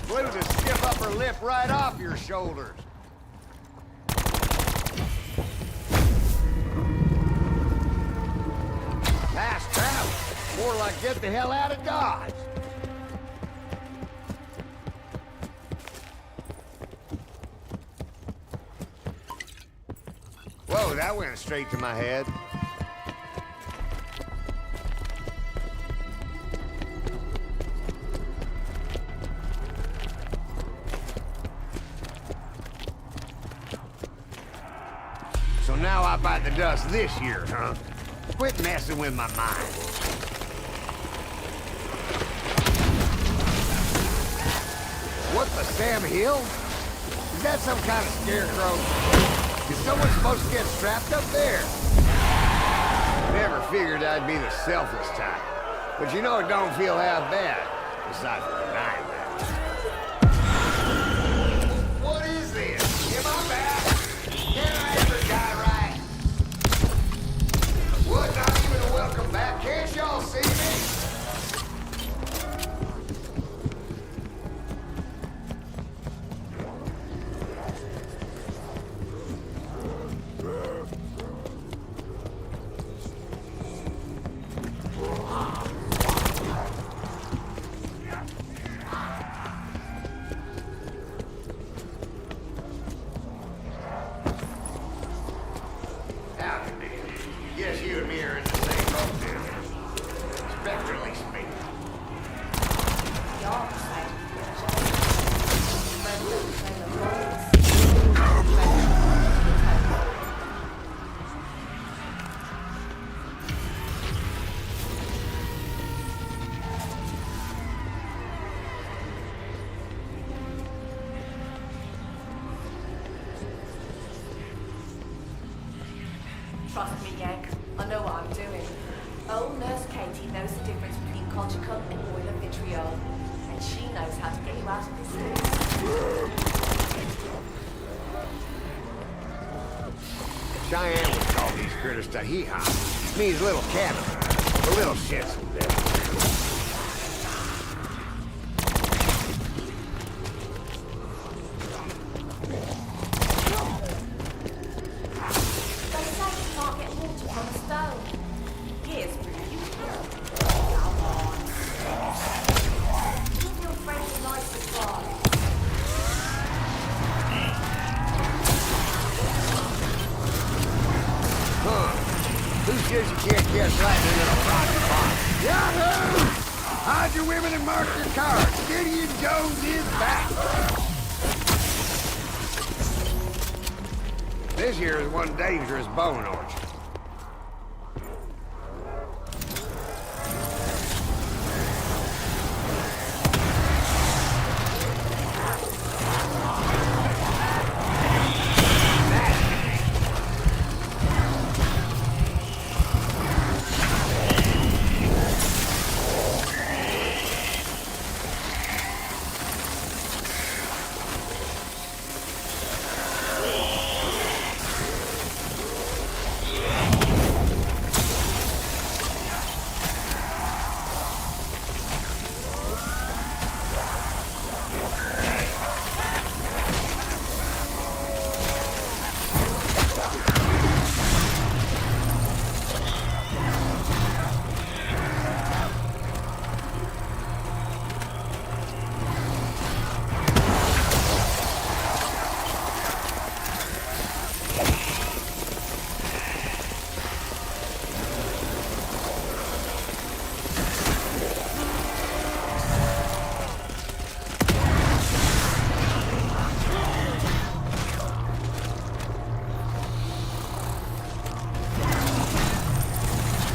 Blew the stiff upper lip right off your shoulders. Fast travel. More like get the hell out of Dodge. Whoa, that went straight to my head. So now I bite the dust this year, huh? Quit messing with my mind. What the Sam Hill? Is that some kind of scarecrow? Is someone supposed to get strapped up there? Never figured I'd be the selfless type. But you know it don't feel half bad, aside from denying that. What is this? Am I back? Can I ever die right? What, not even a welcome back? Can't y'all see me? Yes, you and me are in the same boat then. Yank. I know what I'm doing. Old Nurse Katie knows the difference between conjugal and oil of vitriol. And she knows how to get you out of this house. Cheyenne would call these critters Tahihas. Means little cabin. The little shits will do. They say you can't get water from a stone. Here's proof you can. Come on. Give your friend a nice surprise. Who says you can't catch lightning in a rocky pond? Yahoo! Hide your women and mark your cards. Gideon Jones is back. This here is one dangerous bone orchard.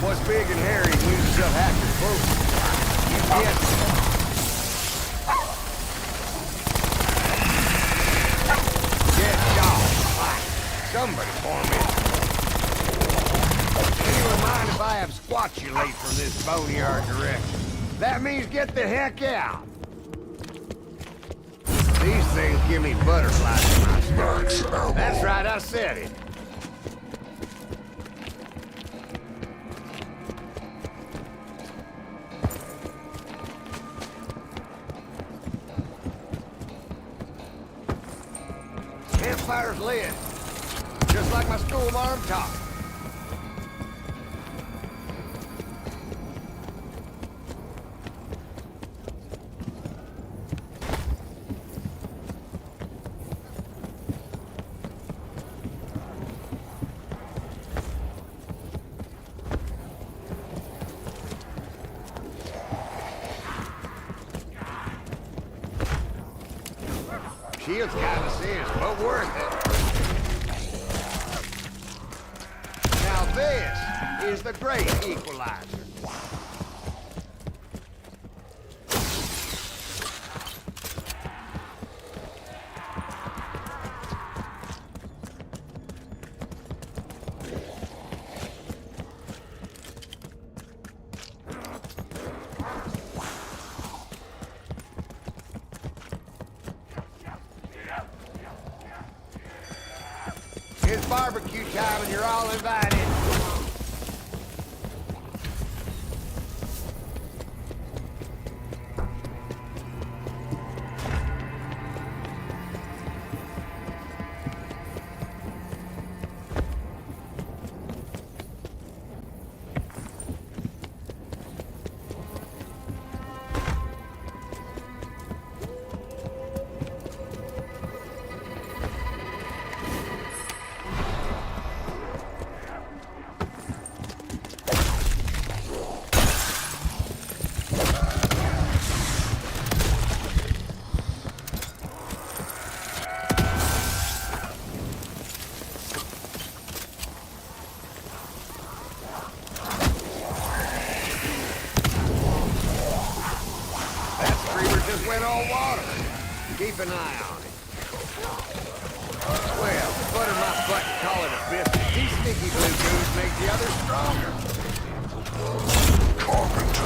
What's big and hairy and uses up half your clothes? You can't. Get shot. Somebody for me. You don't mind if I have squatulate from this boneyard direction. That means get the heck out. These things give me butterflies in my stomach. That's right, I said it. Campfire's lit. Just like my school marm taught. Shield's kinda serious, but worth it. Now this is the great equalizer. It's barbecue time and you're all invited. Just went all water. Keep an eye on it. Well, butter my butt and call it a biscuit. These sneaky blue dudes make the other stronger. Carpenter.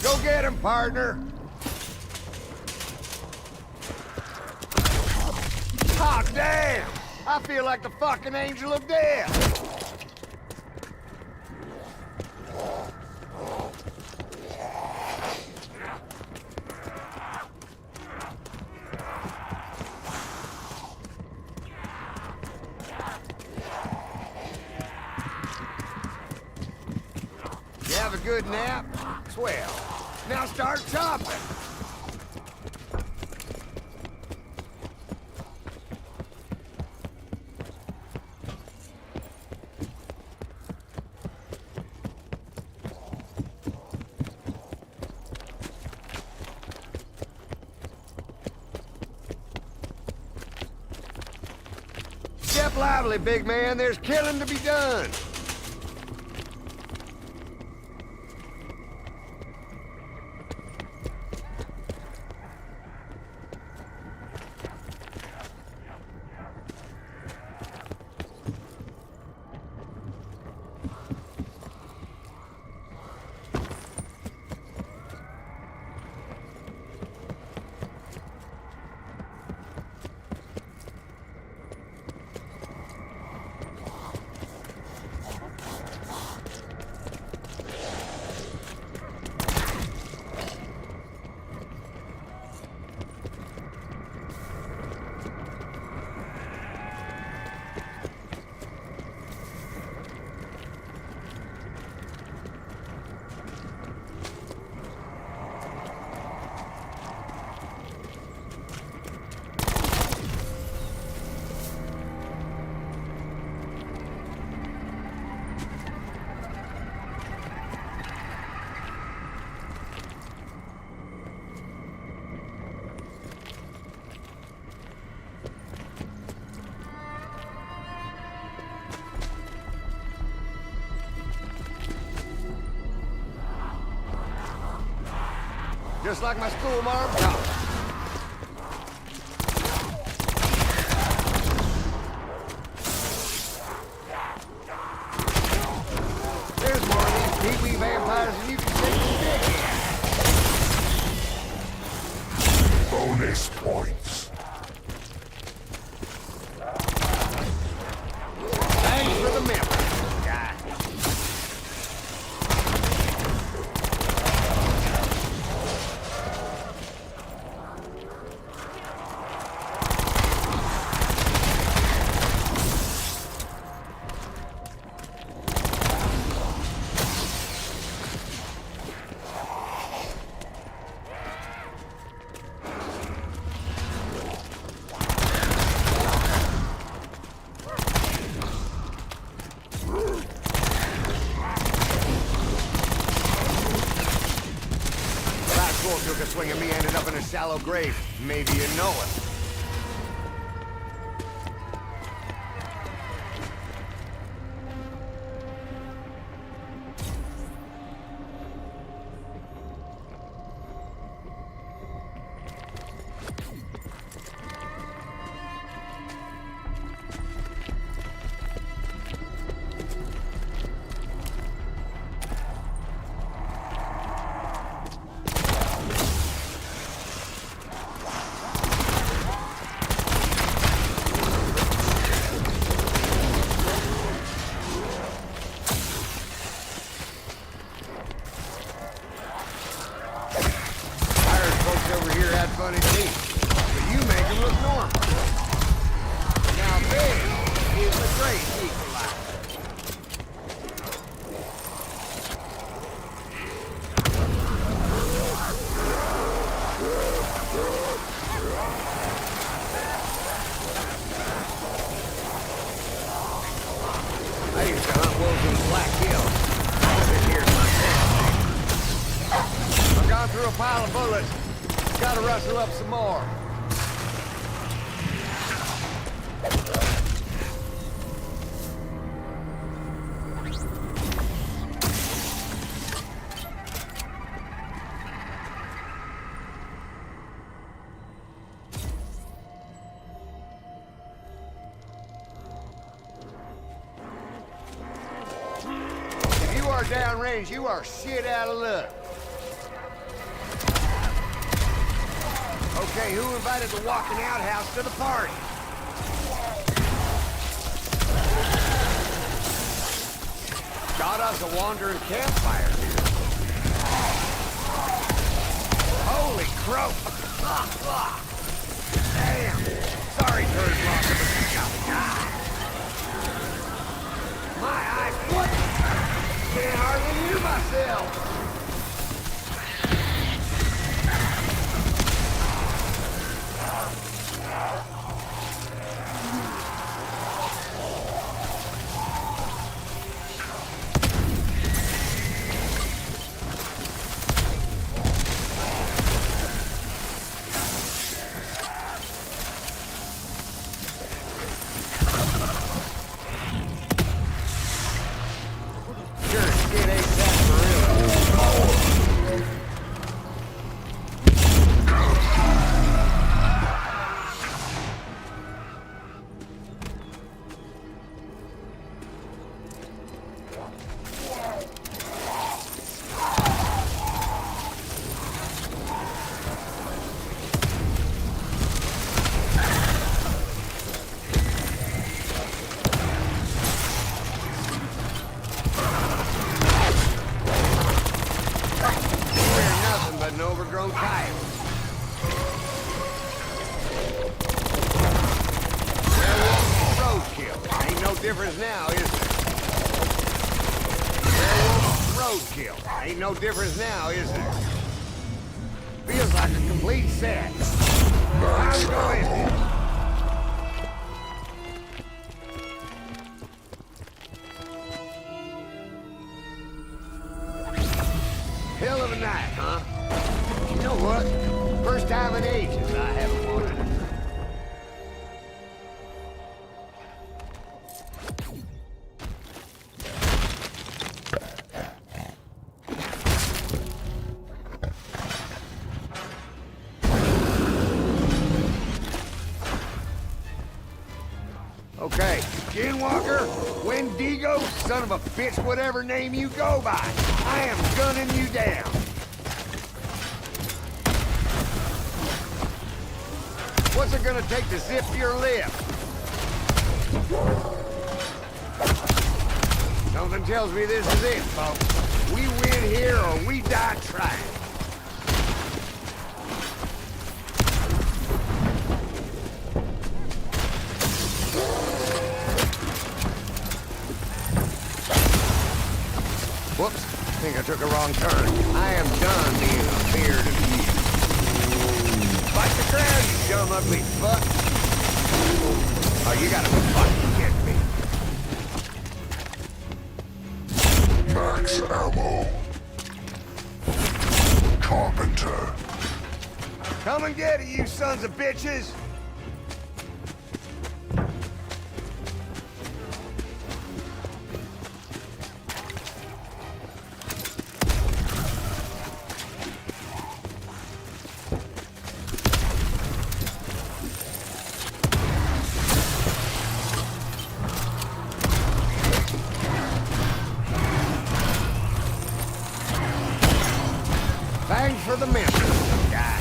Go get him, partner! Oh, damn! I feel like the fucking angel of death! You have a good nap? Swell. Now start chopping! Step lively, big man. There's killing to be done. Just like my school marm taught. There's more of these pee-wee vampires than you can take your dick in. Bonus points. Thanks for the memory, guy. Took a swing at me, ended up in a shallow grave. Maybe you know it. sure had funny teeth, but you make them look normal. Now this is the great equalizer. I used to hunt wolves in the Black Hills. This here's my town. I've gone through a pile of bullets. Gotta rustle up some more. If you are downrange, you are shit out of luck. Okay, who invited the walking outhouse to the party? Got us a wandering campfire here. Holy crow! Damn! Sorry, bird blocker, but you got me high. My eyes, what? Can't hardly hear myself. An overgrown coyote. Werewolf roadkill. Ain't no difference now, is there? Werewolf roadkill. Ain't no difference now, is there? Feels like a complete set. Time to go in here. Hell of a night, huh? You know what? First time in ages I haven't wanted it. Okay, Skinwalker, Wendigo, son of a bitch, whatever name you go by, I am gunning you down. What's it gonna take to zip your lip? Something tells me this is it, folks. We win here or we die trying. Whoops, I think I took a wrong turn. I am done being a feared of you. Fight the ground, you dumb ugly fuck. Oh, you gotta be fucking kidding me. Max ammo. Carpenter. Come and get it, you sons of bitches! Thanks for the message, guy.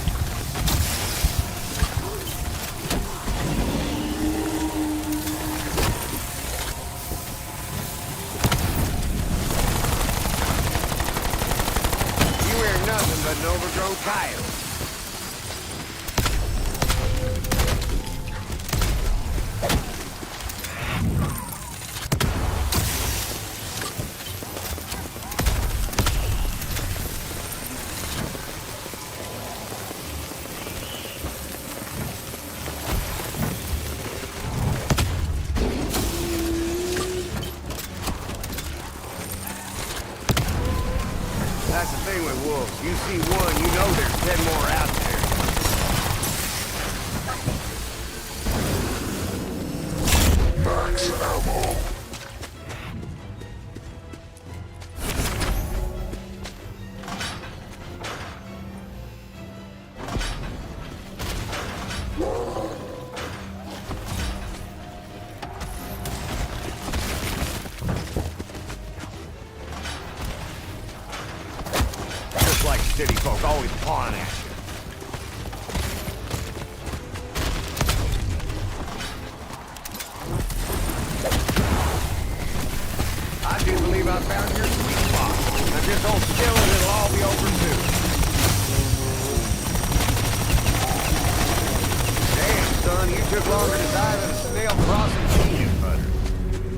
dog's always pawing at you. I do believe I found your sweet spot. Now just hold still and it'll all be over soon. Damn, son, you took longer to die than a snail crossing peanut butter.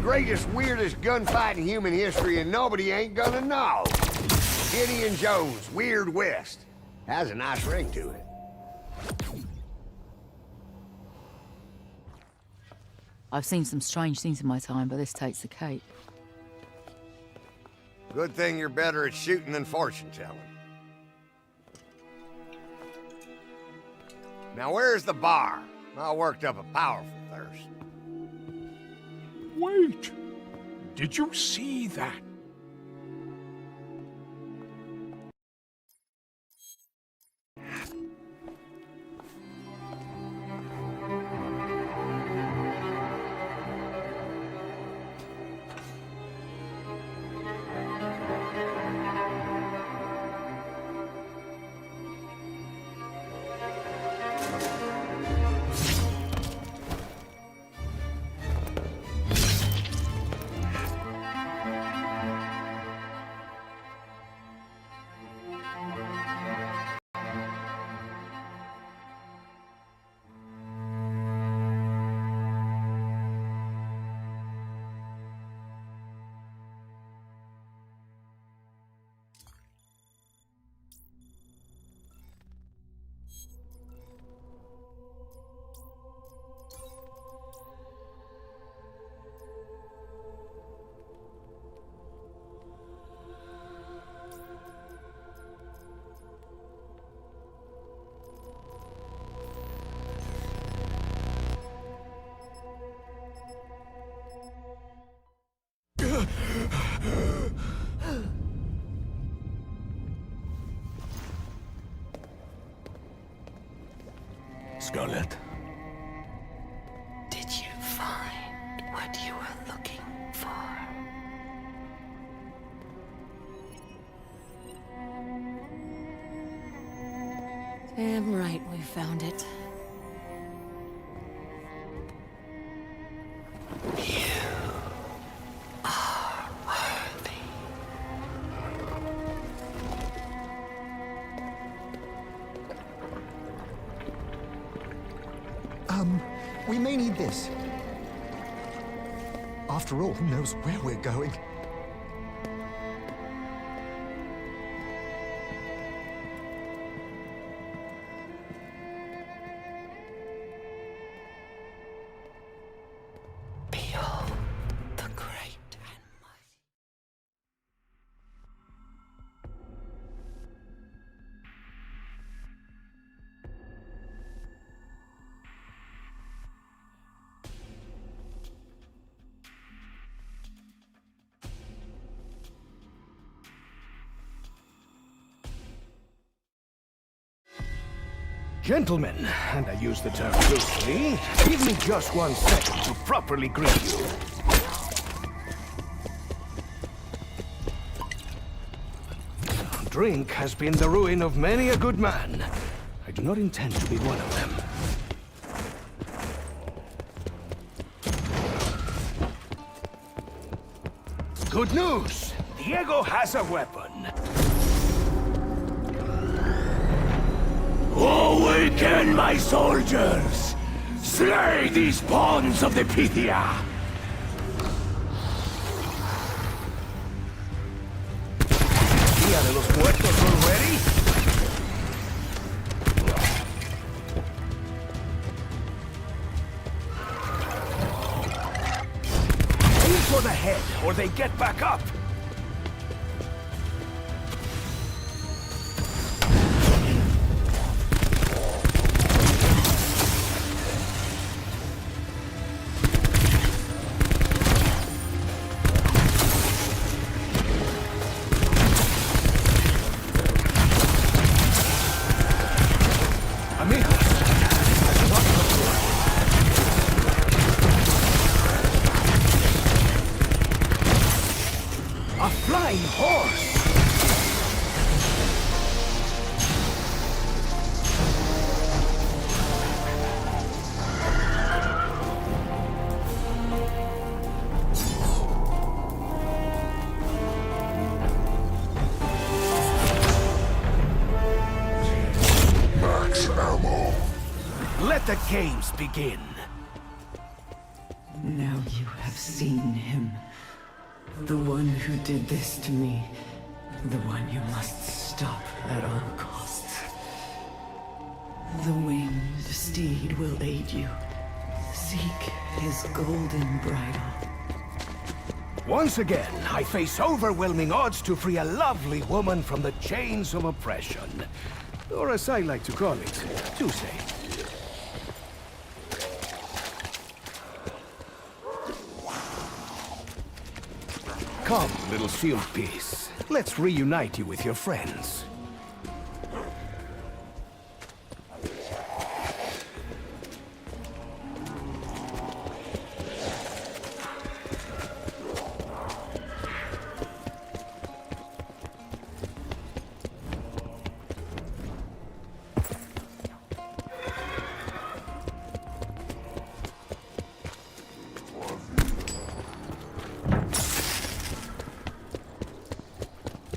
Greatest, weirdest gunfight in human history, and nobody ain't gonna know. Gideon Jones, Weird West. Has a nice ring to it. I've seen some strange things in my time, but this takes the cake. Good thing you're better at shooting than fortune-telling. Now where's the bar? I worked up a powerful thirst. Wait! Did you see that? Scarlet. Did you find what you were looking for? Damn right we found it. We may need this. After all, who knows where we're going? Behold the great and mighty. Gentlemen, and I use the term loosely, give me just 1 second to properly greet you. Drink has been the ruin of many a good man. I do not intend to be one of them. Good news! Diego has a weapon. Awaken, my soldiers! Slay these pawns of the Pythia! Dia de los Muertos already? Aim for the head, or they get back up! Let the games begin. Now you have seen him. The one who did this to me. The one you must stop at all costs. The winged steed will aid you. Seek his golden bridle. Once again, I face overwhelming odds to free a lovely woman from the chains of oppression. Or as I like to call it, Tuesday. Come, little shield piece. Let's reunite you with your friends.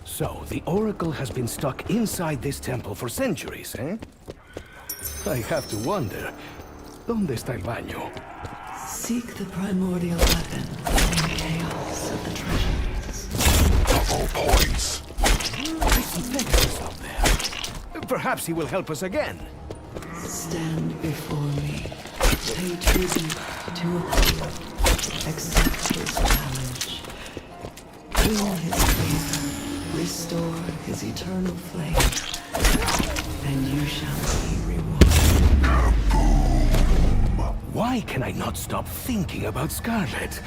So, the Oracle has been stuck inside this temple for centuries, eh? I have to wonder, ¿dónde está el baño? Seek the primordial weapon in the chaos of the treasuries. Double points. I see Pegasus up there. Perhaps he will help us again. Stand before me. Pay tribute to Apollo. Accept his challenge. Win his favor. Restore his eternal flame. And you shall be rewarded. Why can I not stop thinking about Scarlet?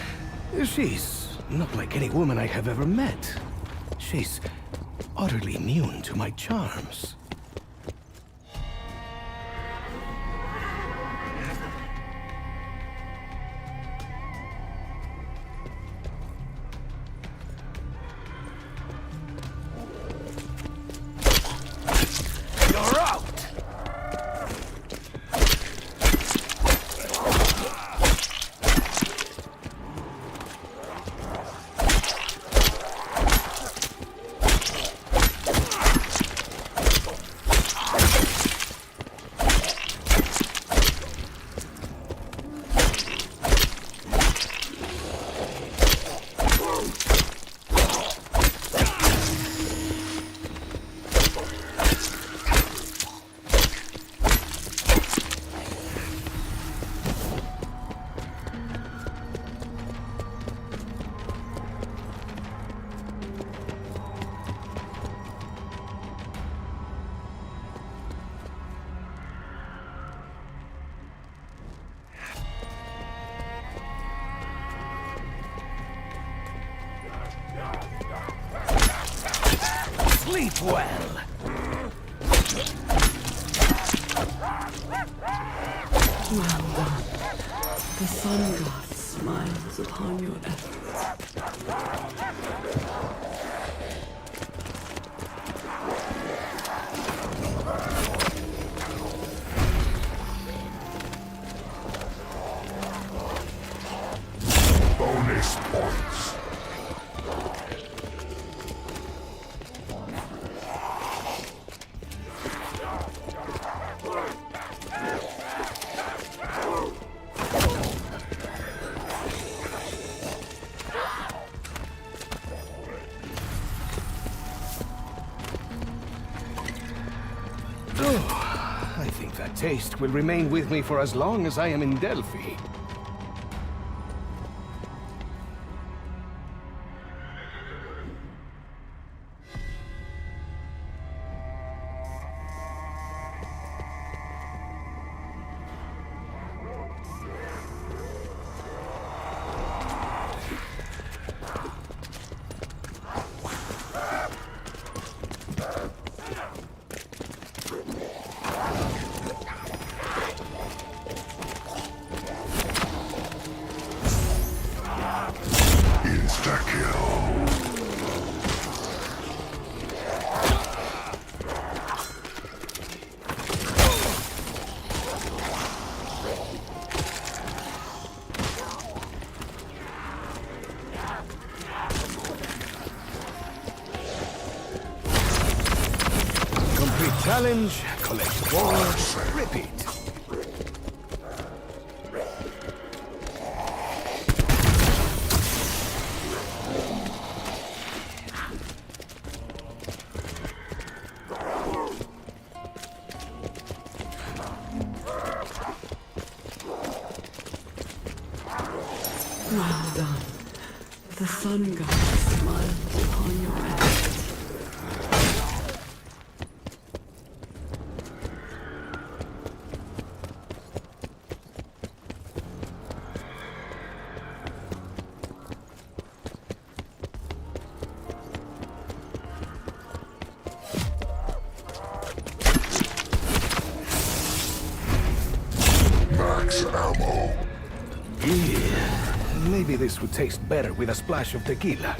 She's not like any woman I have ever met. She's utterly immune to my charms. Sleep well. Well done. The sun god smiles upon your efforts. Bonus points. I think that taste will remain with me for as long as I am in Delphi. Challenge, collect boards, repeat. Well done. The sun god smiled upon your efforts. Max ammo. Yeah, maybe this would taste better with a splash of tequila.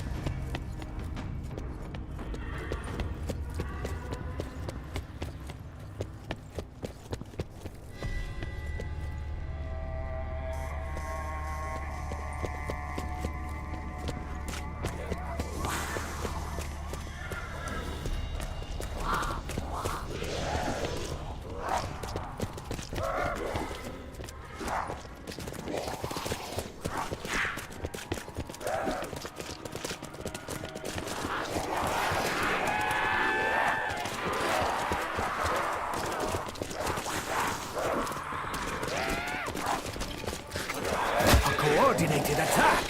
Coordinated attack!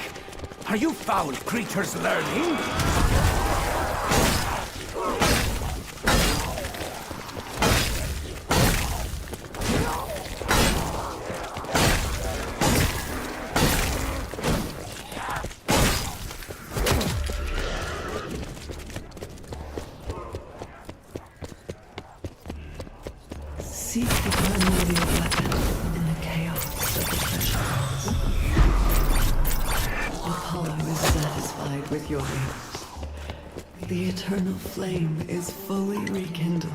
Are you foul creatures learning? Seek the primordial weapon in the chaos of the treasures. Apollo is satisfied with your labors. The eternal flame is fully rekindled.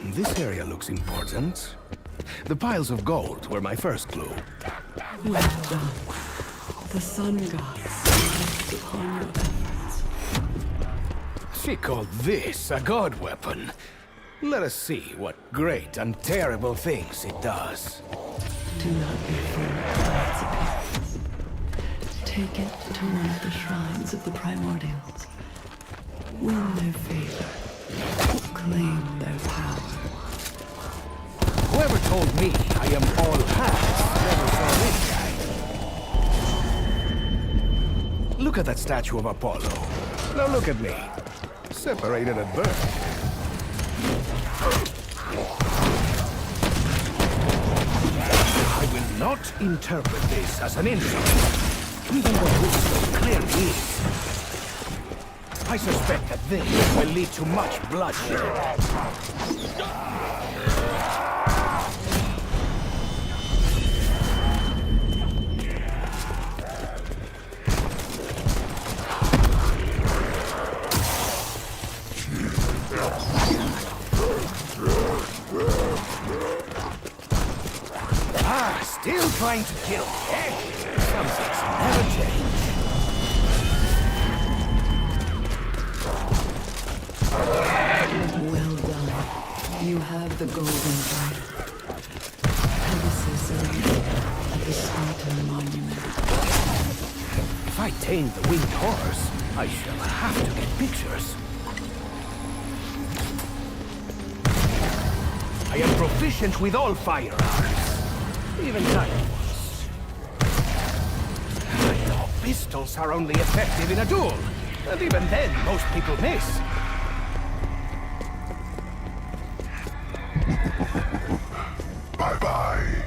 This area looks important. The piles of gold were my first clue. Well done. The sun god smiled upon your efforts. She called this a god weapon. Let us see what great and terrible things it does. Do not be fooled by its appearance. Take it to one of the shrines of the primordials. Win their favor. Claim their power. Whoever told me I am all hands never saw this guy. Look at that statue of Apollo. Now look at me. Separated at birth. I will not interpret this as an insult, even though this so clearly is. I suspect that this will lead to much bloodshed. Still trying to kill me, eh? Some things never change. Well done. You have the golden bridle. Pegasus arranged at the Spartan monument. If I tame the winged horse, I shall have to get pictures. I am proficient with all firearms. Even tiny ones. I know pistols are only effective in a duel, and even then most people miss. Bye-bye.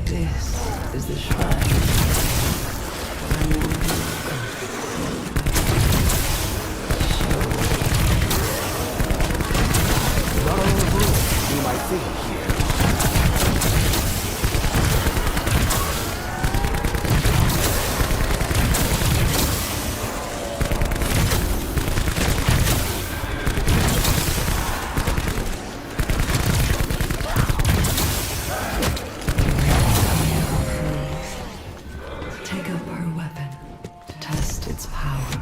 This is the shrine. Not all the rules do my thing here. Take up her weapon. Test its power.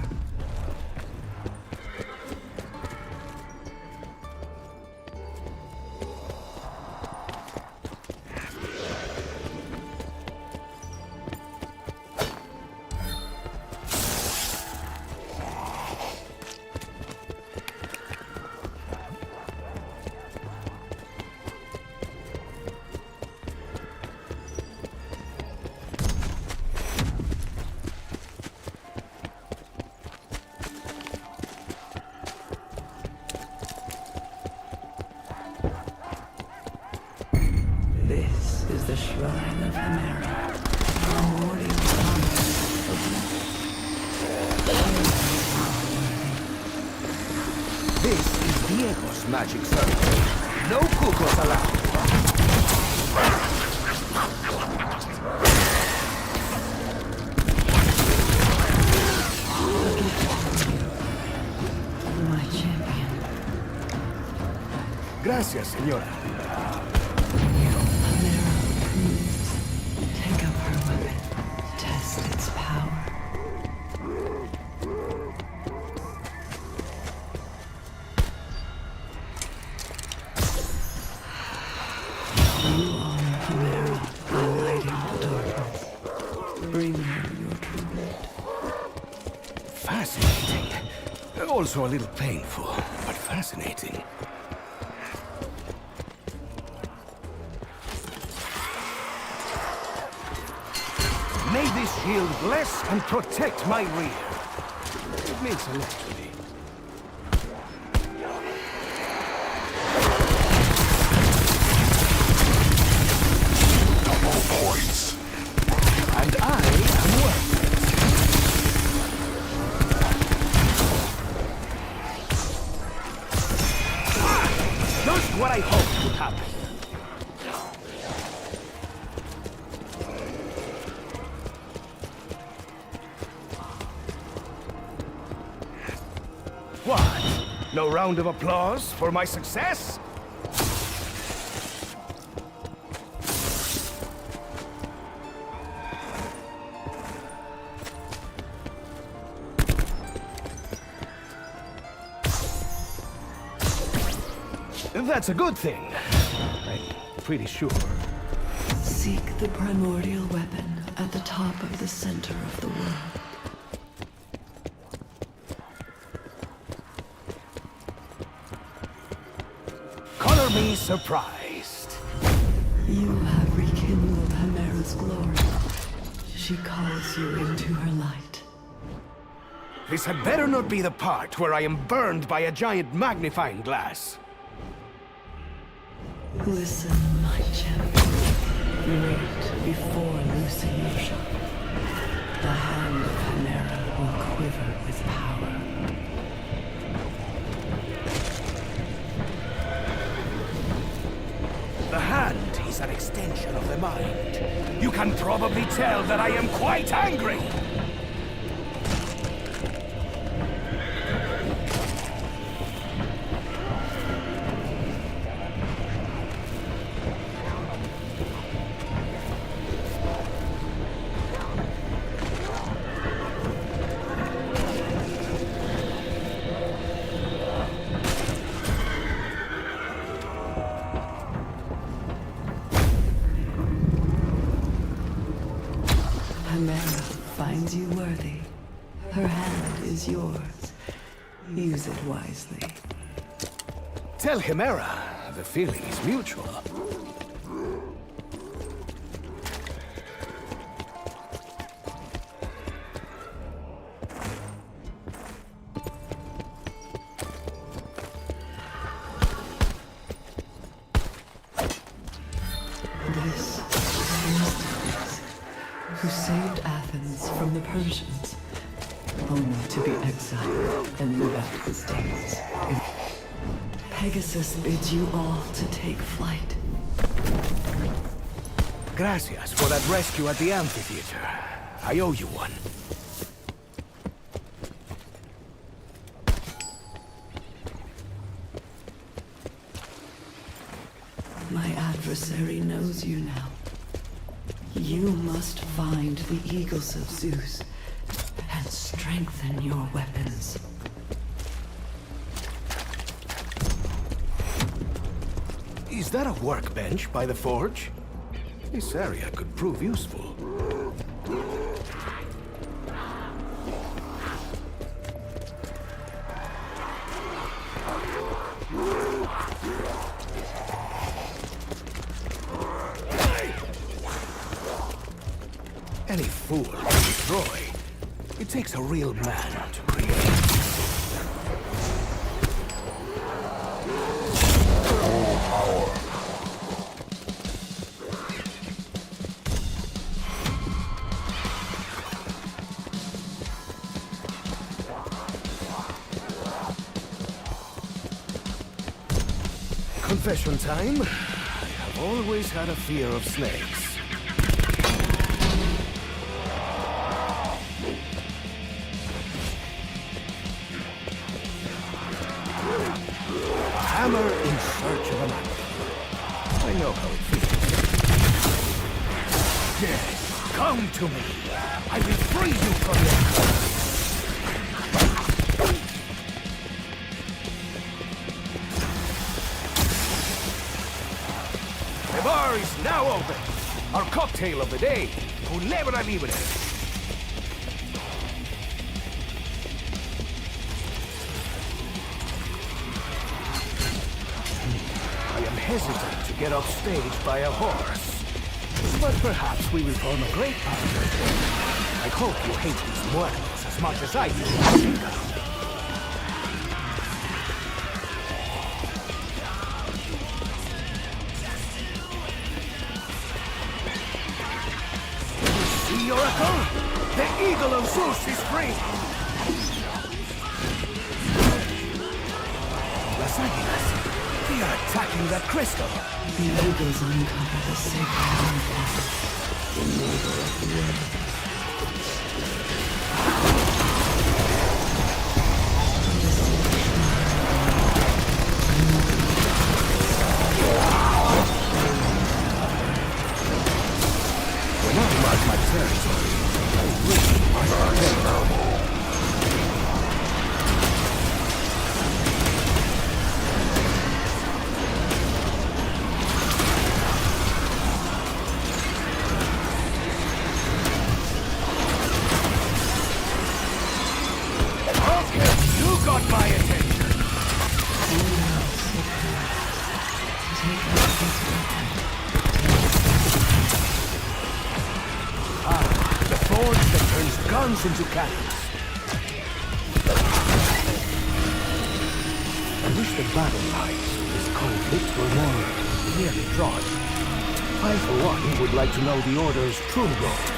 shrine of Hemera. Primordial This is Diego's magic circle. No cuckoos allowed. My champion. Gracias, señora. Hemera, please. Take up her weapon. Test its power. You honor Hemera by lighting the darkness. Bring her your tribute. Fascinating. Also a little painful, but fascinating. May this shield bless and protect my rear. It means a lot to me. Double points. And I am worth it. Just what I hoped would happen. What? No round of applause for my success? That's a good thing. I'm pretty sure. Seek the primordial weapon at the top of the center of the world. Color me surprised. You have rekindled Hemera's glory. She calls you into her light. This had better not be the part where I am burned by a giant magnifying glass. Listen, my champion. Wait before loosing your shot. The hand of Hemera will quiver with power. The hand is an extension of the mind. You can probably tell that I am quite angry. Hemera finds you worthy. Her hand is yours. Use it wisely. Tell Hemera the feeling is mutual. This Themistocles, who saved Athens from the Persians, only to be exiled and live out his days. Pegasus bids you all to take flight. Gracias for that rescue at the amphitheater. I owe you one. My adversary knows you now. You must find the eagles of Zeus and strengthen your weapons. Is that a workbench by the forge? This area could prove useful. Any fool can destroy. It takes a real man to create. confession time. I have always had a fear of snakes. A hammer in search of an apple. I know how it feels. Yes, come to me. I will free you from your curse. The bar is now open. Our cocktail of the day. Culebra Libre. I am hesitant to get off stage by a horse. But perhaps we will form a great partnership. I hope you hate these muertos as much as I do. The Oracle! The Eagle of Zeus is free! Las Águilas! They are attacking that crystal! The eagles uncover the sacred Olympus, the neighbor of the earth. When I mark my territory, I really must remember. Okay, you got my attention. The forge that turns guns into cannons. I wish the battle lines of this conflict were more clearly drawn. I, for one, would like to know the Order's true goals.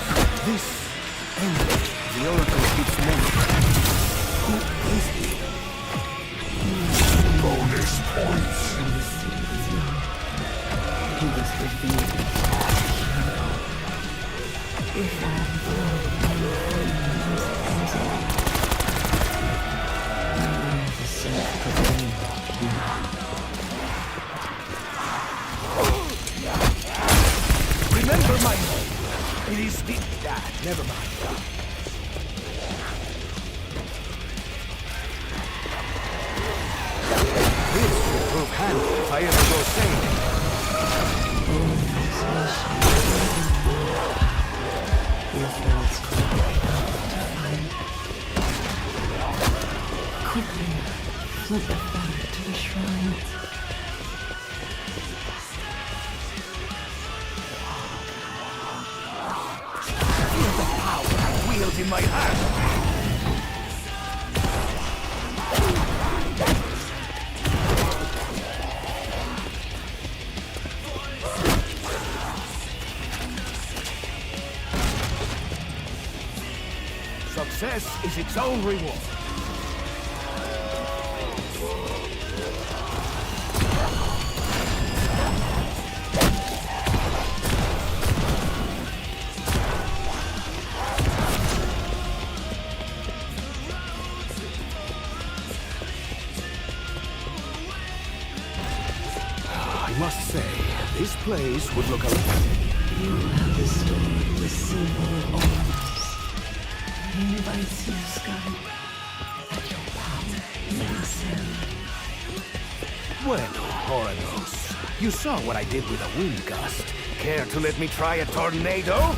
This ending, the Oracle keeps mentioning. Who is he? Bonus points. He was revealed. If I remember my name. It is the... never mind. This will prove handy if I ever go sailing. Quickly, flip it back to the shrine. Feel the power I wield in my hand. Success is its own reward. I must say, this place would look a lot. You have restored the symbol of Olympus. He invites you, Sky, that your power may ascend. Bueno, Horanos, you saw what I did with a wind gust. Care to let me try a tornado?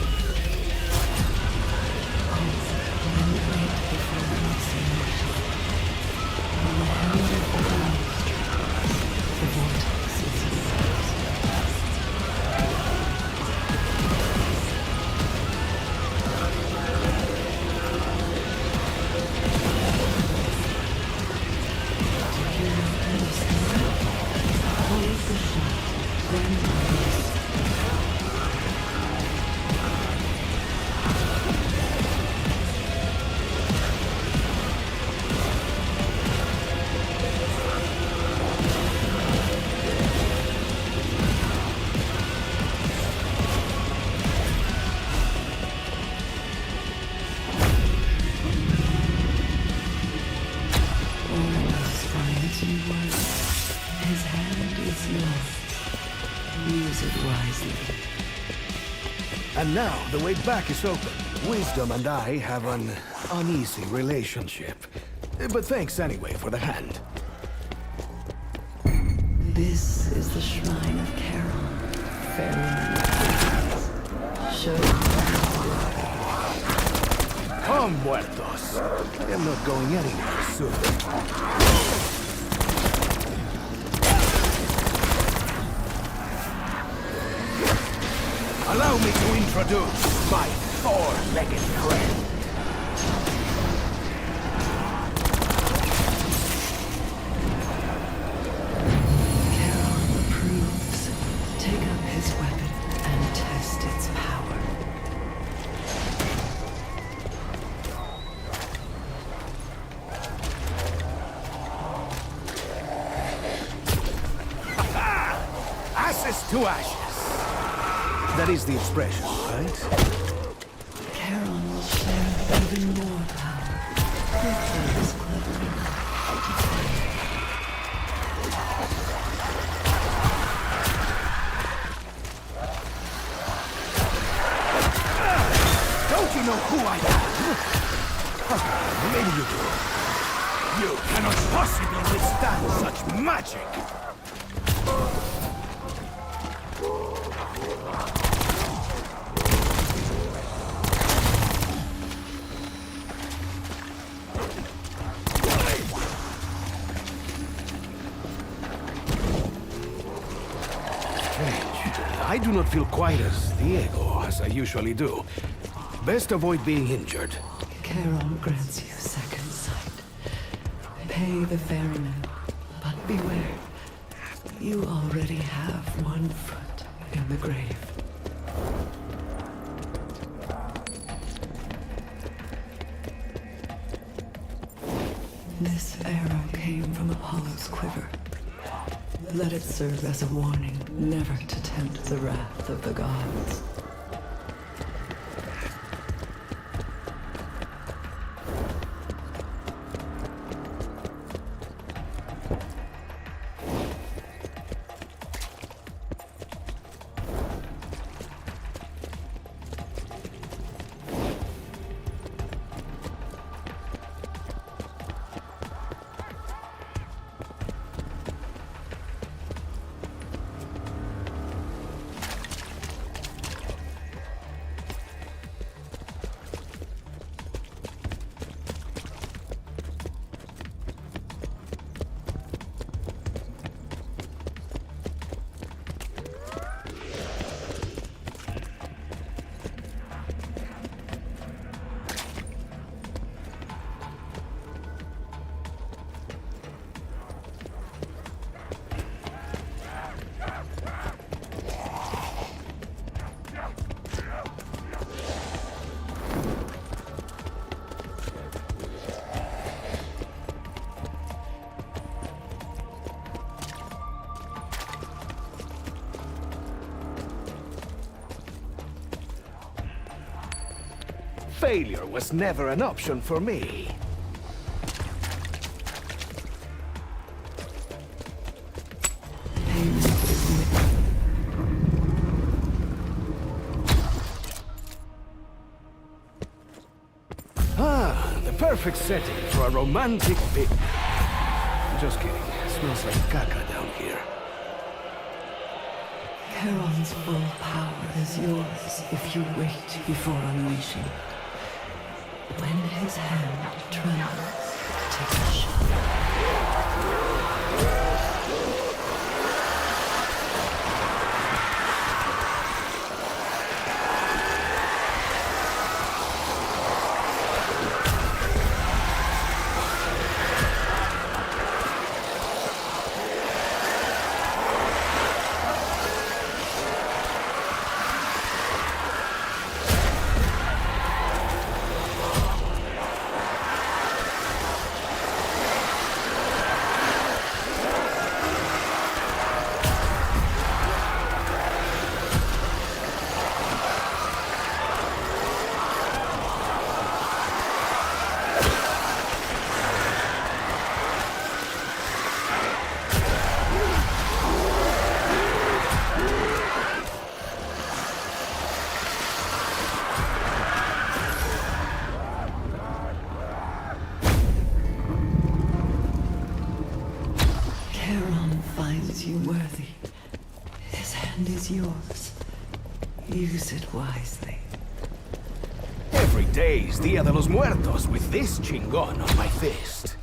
chosen one. His hand is yours. Use it wisely. And now the way back is open. Wisdom and I have an uneasy relationship. But thanks anyway for the hand. This is the shrine of Carol, Ferryman. Show Come, muertos. I am not going anywhere soon. Allow me to introduce my four-legged friend. Carol approves. Take up his weapon and test its power. Ashes to ashes. That is the expression, right? Carol will share even more power. If he is clever enough. Don't you know who I am? Maybe you do. You cannot possibly withstand such magic! I do not feel quite as Diego as I usually do. Best avoid being injured. Carol grants you second sight. Pay the ferryman, but beware. You already have one foot in the grave. This arrow came from Apollo's quiver. Let it serve as a warning never to tempt the wrath of the gods. Failure was never an option for me. Ah, the perfect setting for a romantic bit. Just kidding. It smells like caca down here. Charon's full power is yours if you wait before unleashing. When his hand trembles, take a shot. Heron finds you worthy, his hand is yours. Use it wisely. Every day's Dia de los Muertos with this chingon on my fist.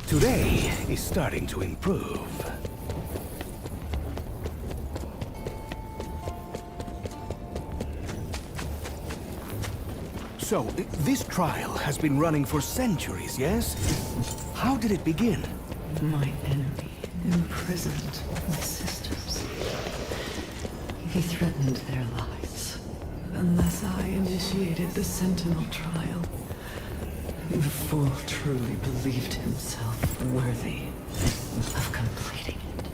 Today is starting to improve. So, this trial has been running for centuries, yes? How did it begin? My enemy imprisoned my sisters. He threatened their lives. Unless I initiated the Sentinel trial, the fool truly believed himself worthy of completing it.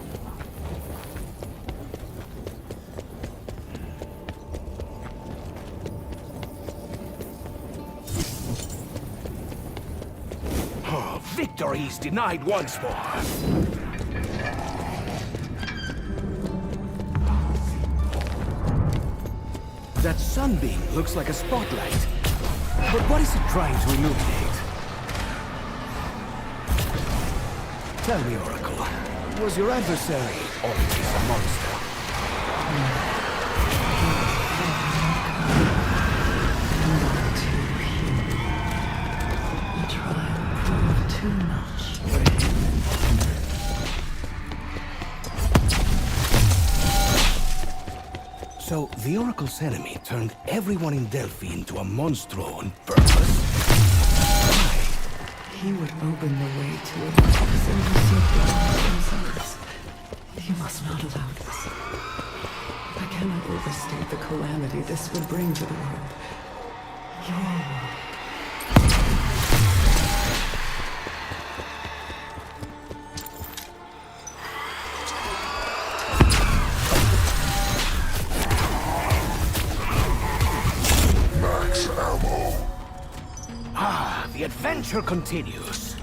Oh, victory is denied once more. That sunbeam looks like a spotlight. But what is it trying to illuminate? Tell me, Oracle, was your adversary always a monster? The trial proved too much for him. So, the Oracle's enemy turned everyone in Delphi into a monstro on purpose? He would open the way to Olympus and usurp themselves. You must not allow this. I cannot overstate the calamity this would bring to the world. Your world. Max ammo. Ah, the adventure continues.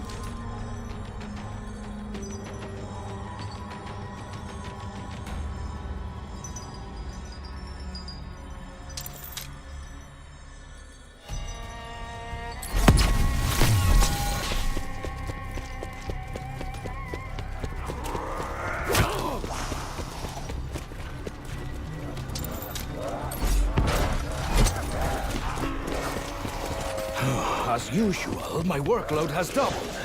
As usual, my workload has doubled.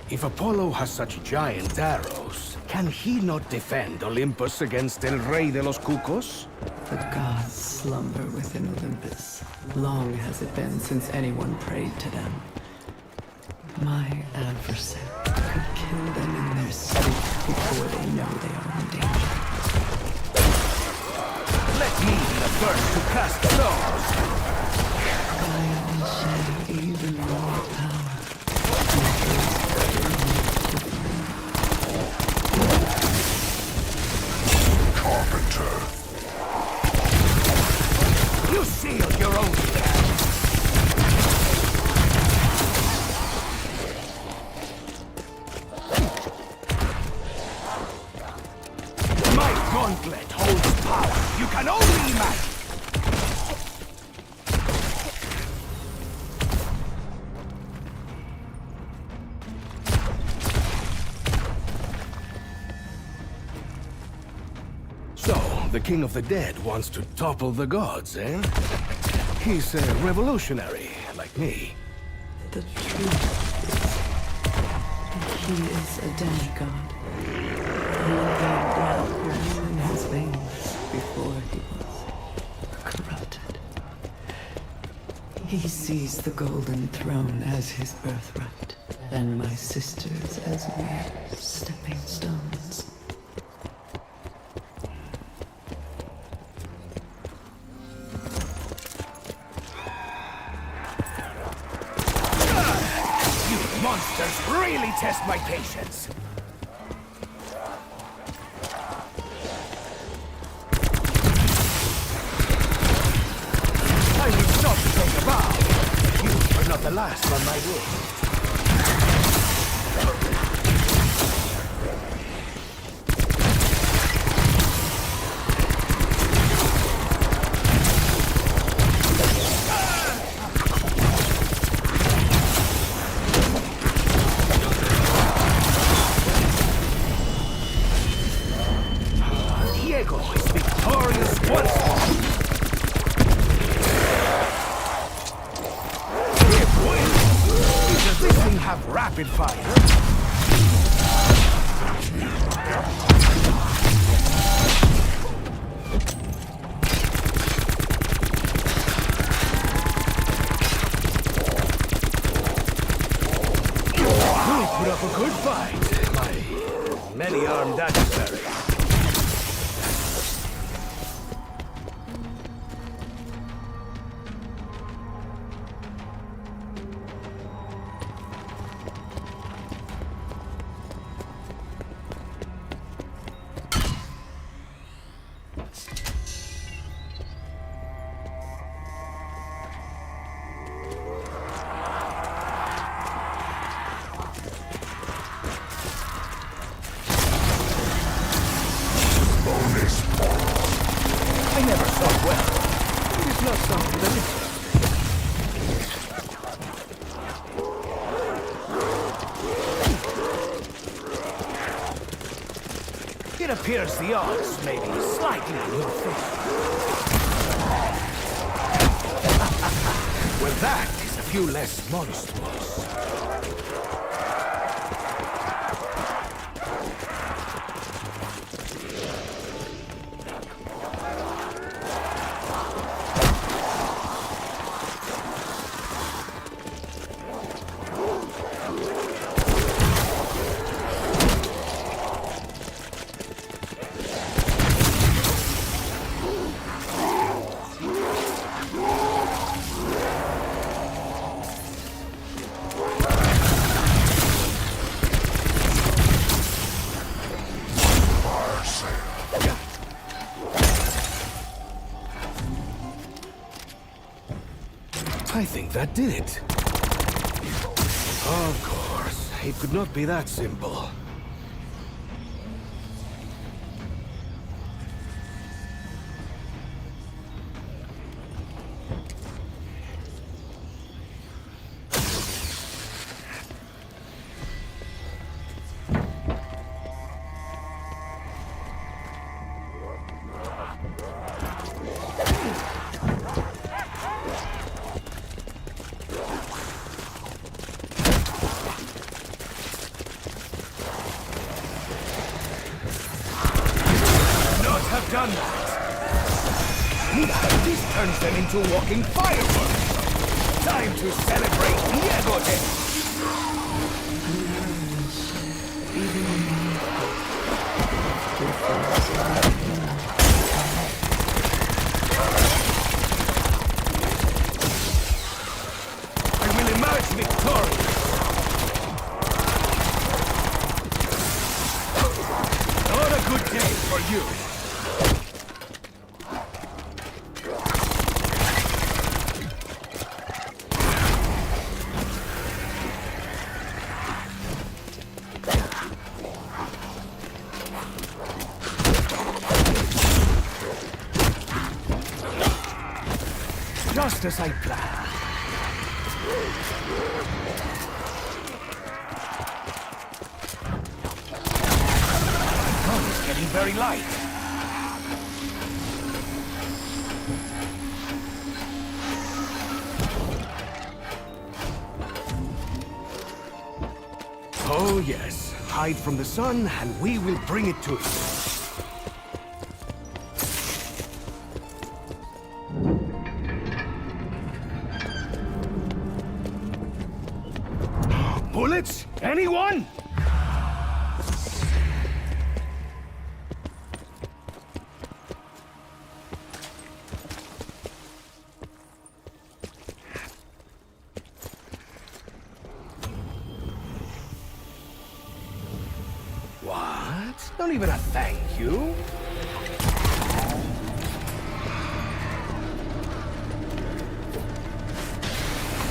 If Apollo has such giant arrows, can he not defend Olympus against El Rey de los Cucos? The gods slumber within Olympus. Long has it been since anyone prayed to them. My adversary could kill them in their sleep before they know they are in danger. Let me be the first to cast blows! I will share even more power. Carpenter. You seal your own death! My gauntlet holds power you can only imagine! So, the King of the Dead wants to topple the gods, eh? He's a revolutionary, like me. The truth is, he is a demigod. He had blood running in his veins before he was corrupted. He sees the golden throne as his birthright, and my sisters as mere stepping stones. test my patience. I will stop to take a bow. You are not the last on my list. Rapid fire. We put up a good fight, my many-armed adversary. I never thought well. It is not something that interests me. It appears the odds may be slightly in your favor. Well, that is a few less monstrous. I think that did it. Of course, it could not be that simple. Done that. This turns them into walking fireworks. Time to celebrate Diego Day. I will emerge victorious. Not a good day for you. Just as I planned. The gun is getting very light. Oh yes, hide from the sun and we will bring it to you. Bullets? Anyone? Not even a thank you.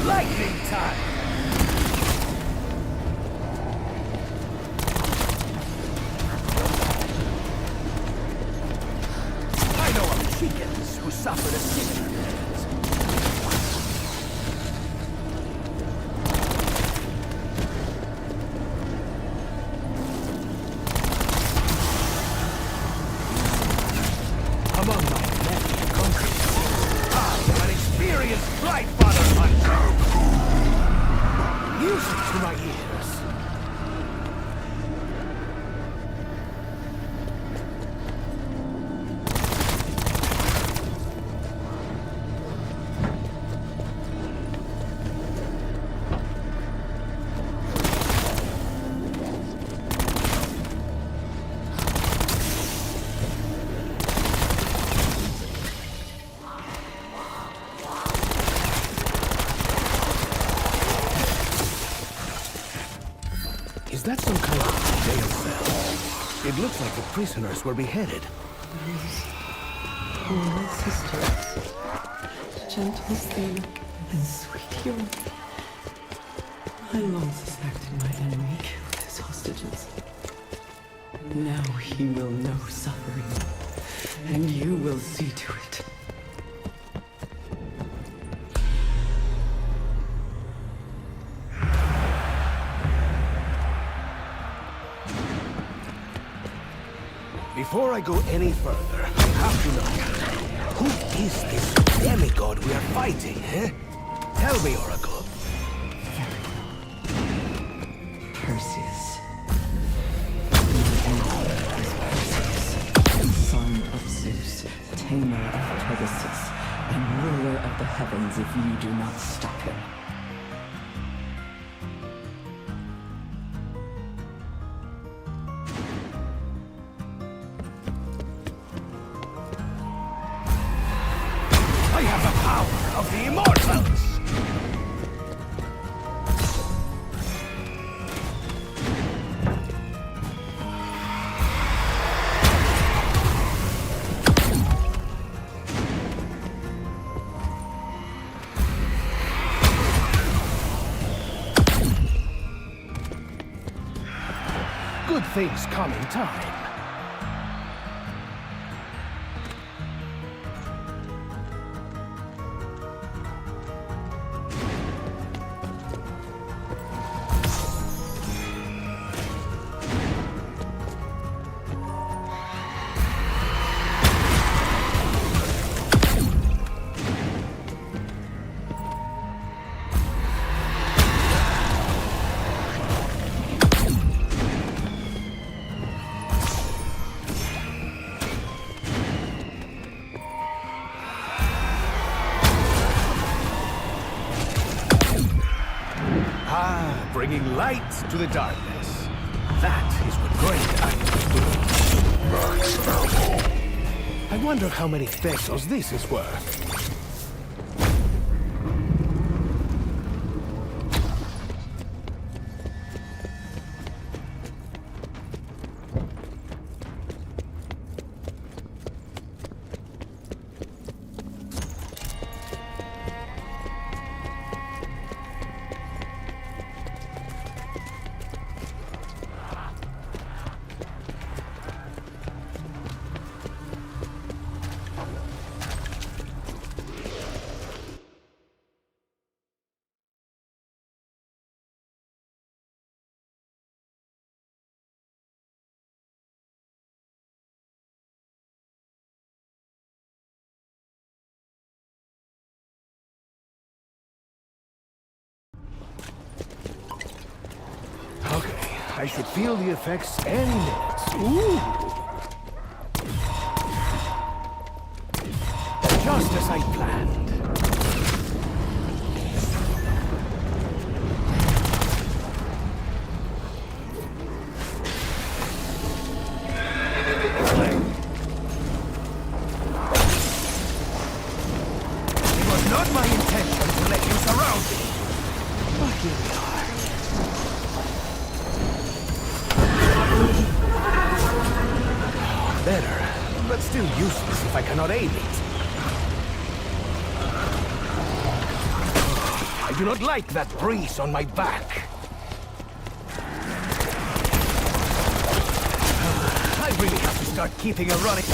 Lightning time! I know of chickens who suffered a similar fate. Among my many accomplishments, I am an experienced blight father hunter. Music to my ears. Is that some kind of jail cell? It looks like the prisoners were beheaded. Holy sisters, gentle thing and sweet youth. I long suspected my enemy killed his hostages. Now he will know suffering, and you will see to it. Before I go any further, I have to know, who is this demigod we are fighting, eh? Tell me, Oracle. Perseus. Son of Zeus, tamer of Pegasus, and ruler of the heavens if you do not stop him. I have the power of the immortals! Good things come in time. Bringing light to the darkness. That is what great actors do. I wonder how many pesos this is worth. Okay, I should feel the effects any minute. Ooh! Just as I planned. It was not my intention to let you surround me. But here we are. but still useless if I cannot aim it. I do not like that breeze on my back. I really have to start keeping a running...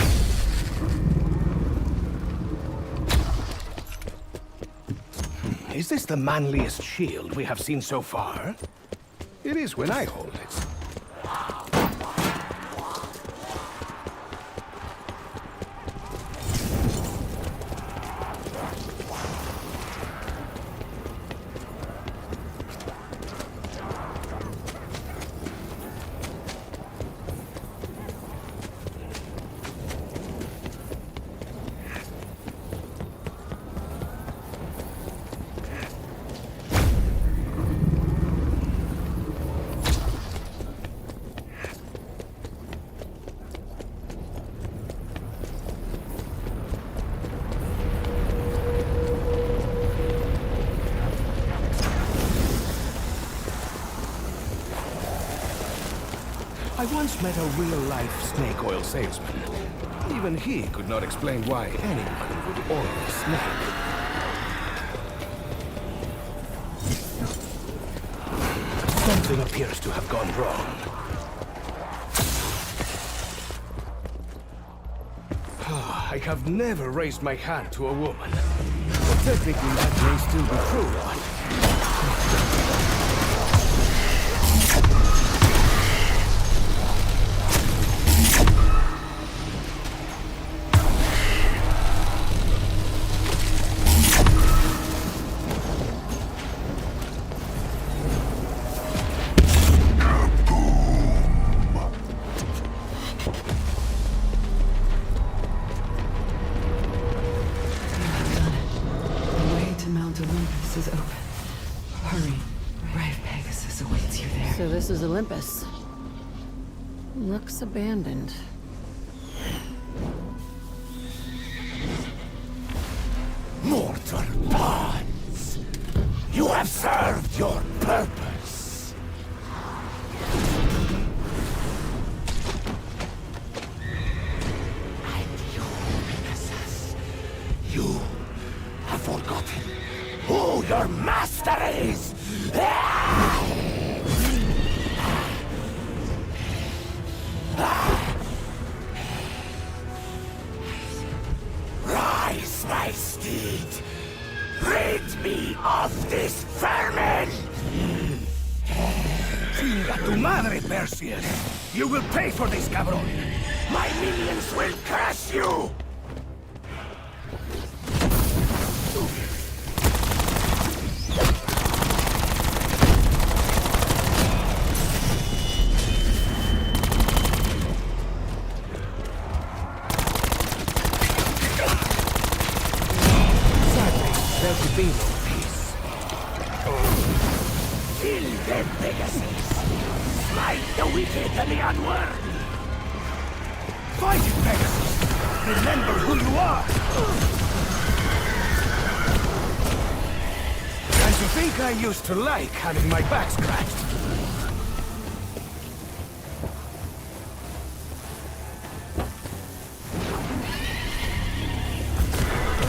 Is this the manliest shield we have seen so far? It is when I hold it. I once met a real-life snake oil salesman. Even he could not explain why anyone would oil a snake. Something appears to have gone wrong. I have never raised my hand to a woman. But technically that may still be true, but... Olympus is open. Hurry. Brave Pegasus awaits you there. So this is Olympus. Looks abandoned. Mortal gods! You have served your purpose! And you, Pegasus, you have forgotten who your master is! Rise, my steed! Rid me of this vermin! Chinga tu madre, Perseus! You will pay for this, cabrón! My minions will crush you! There could be no peace. Kill them, Pegasus! Smite the wicked and the unworthy! Fight it, Pegasus! Remember who you are! And to think I used to like having my back scratched.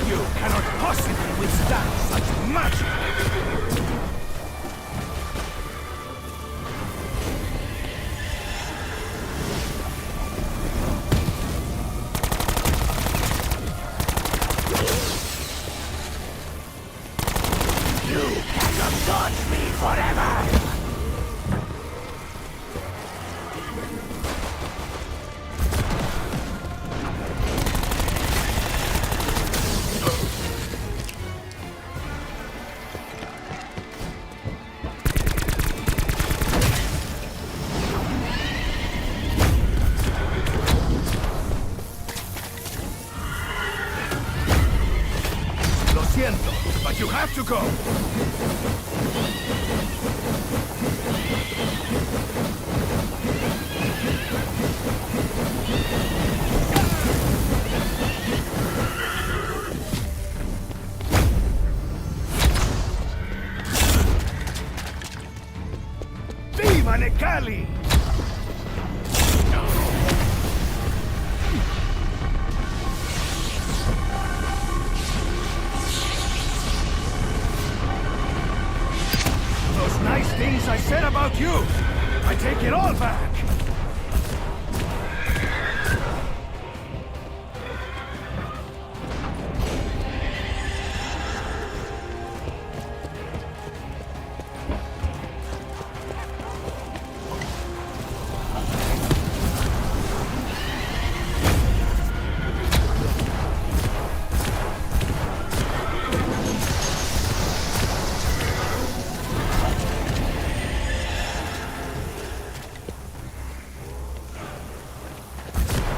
You cannot possibly withstand such magic! You cannot dodge me forever! Lo siento, but you have to go! Viva Necali! not you! I take it all back!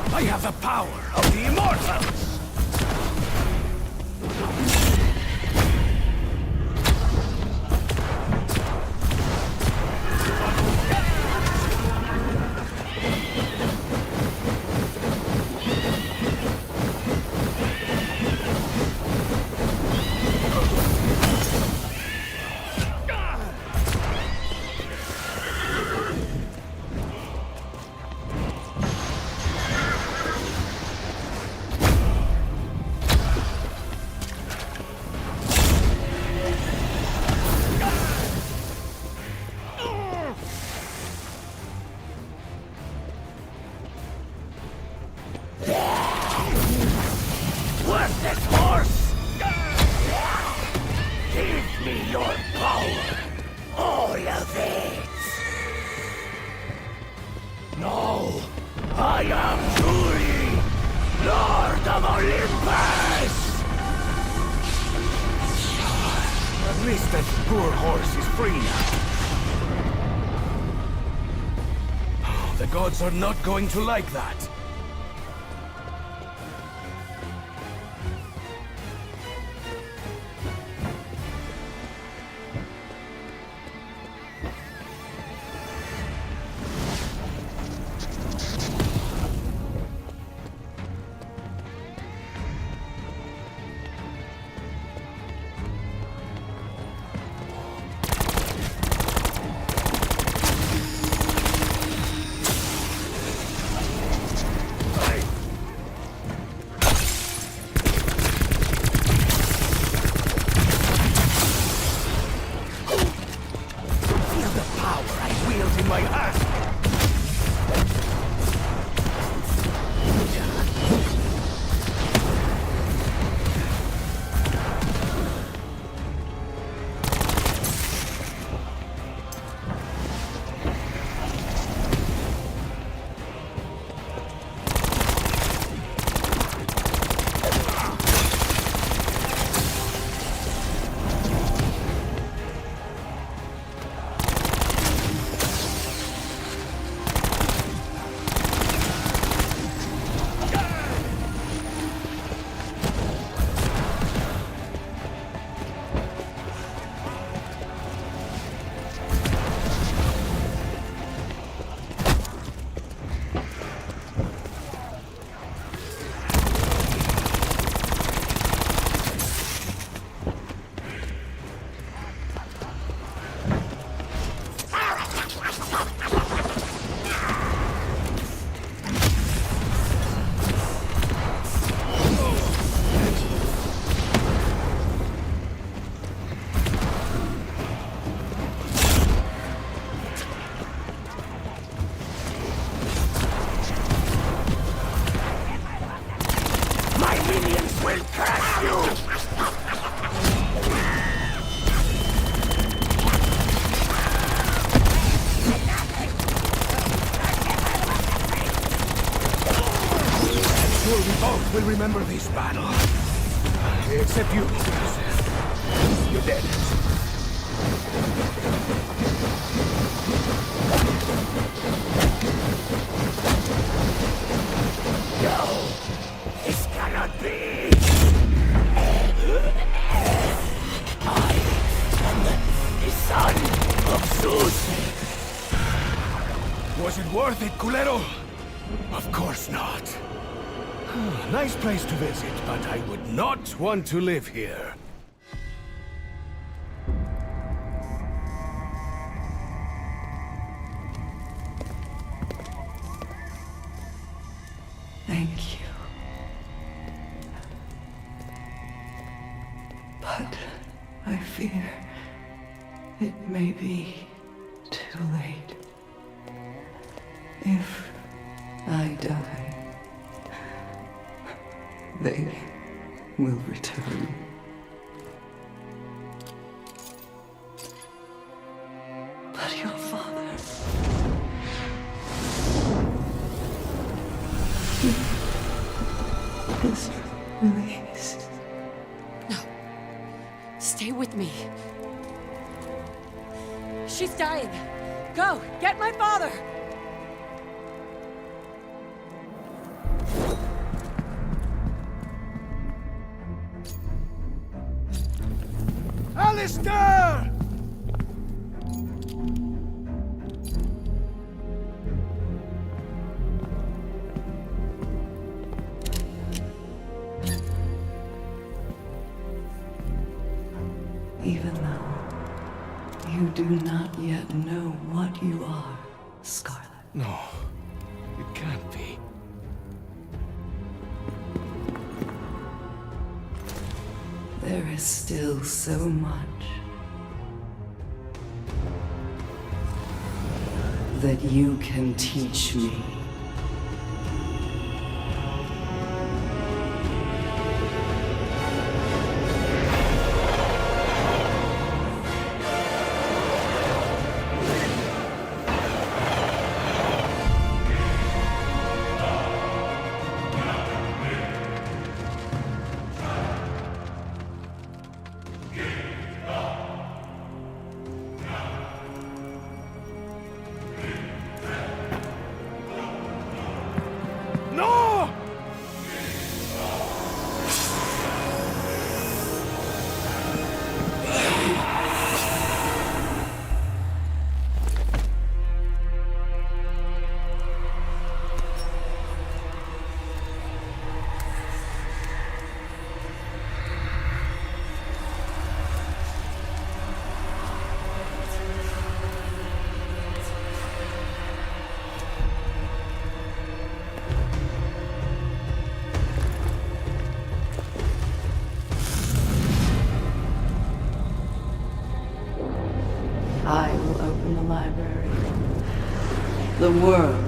I have the power of the immortals! Worthless horse! Give me your power! All of it! No! I am truly Lord of Olympus! At least that poor horse is free now. The gods are not going to like that. Will remember this battle. Except you. You're dead. No! This cannot be! I am the son of Zeus! Was it worth it, Culero? Of course not. Nice place to visit, but I would not want to live here. Thank you. But I fear it may be too too late. If I die, they will return. But your father... he is released. No. Stay with me. She's dying. Go, get my father! Alistair! Even though you do not yet know what you are, Scarlet. No, it can't be. There is still so much that you can teach me. No! I will open the library. The world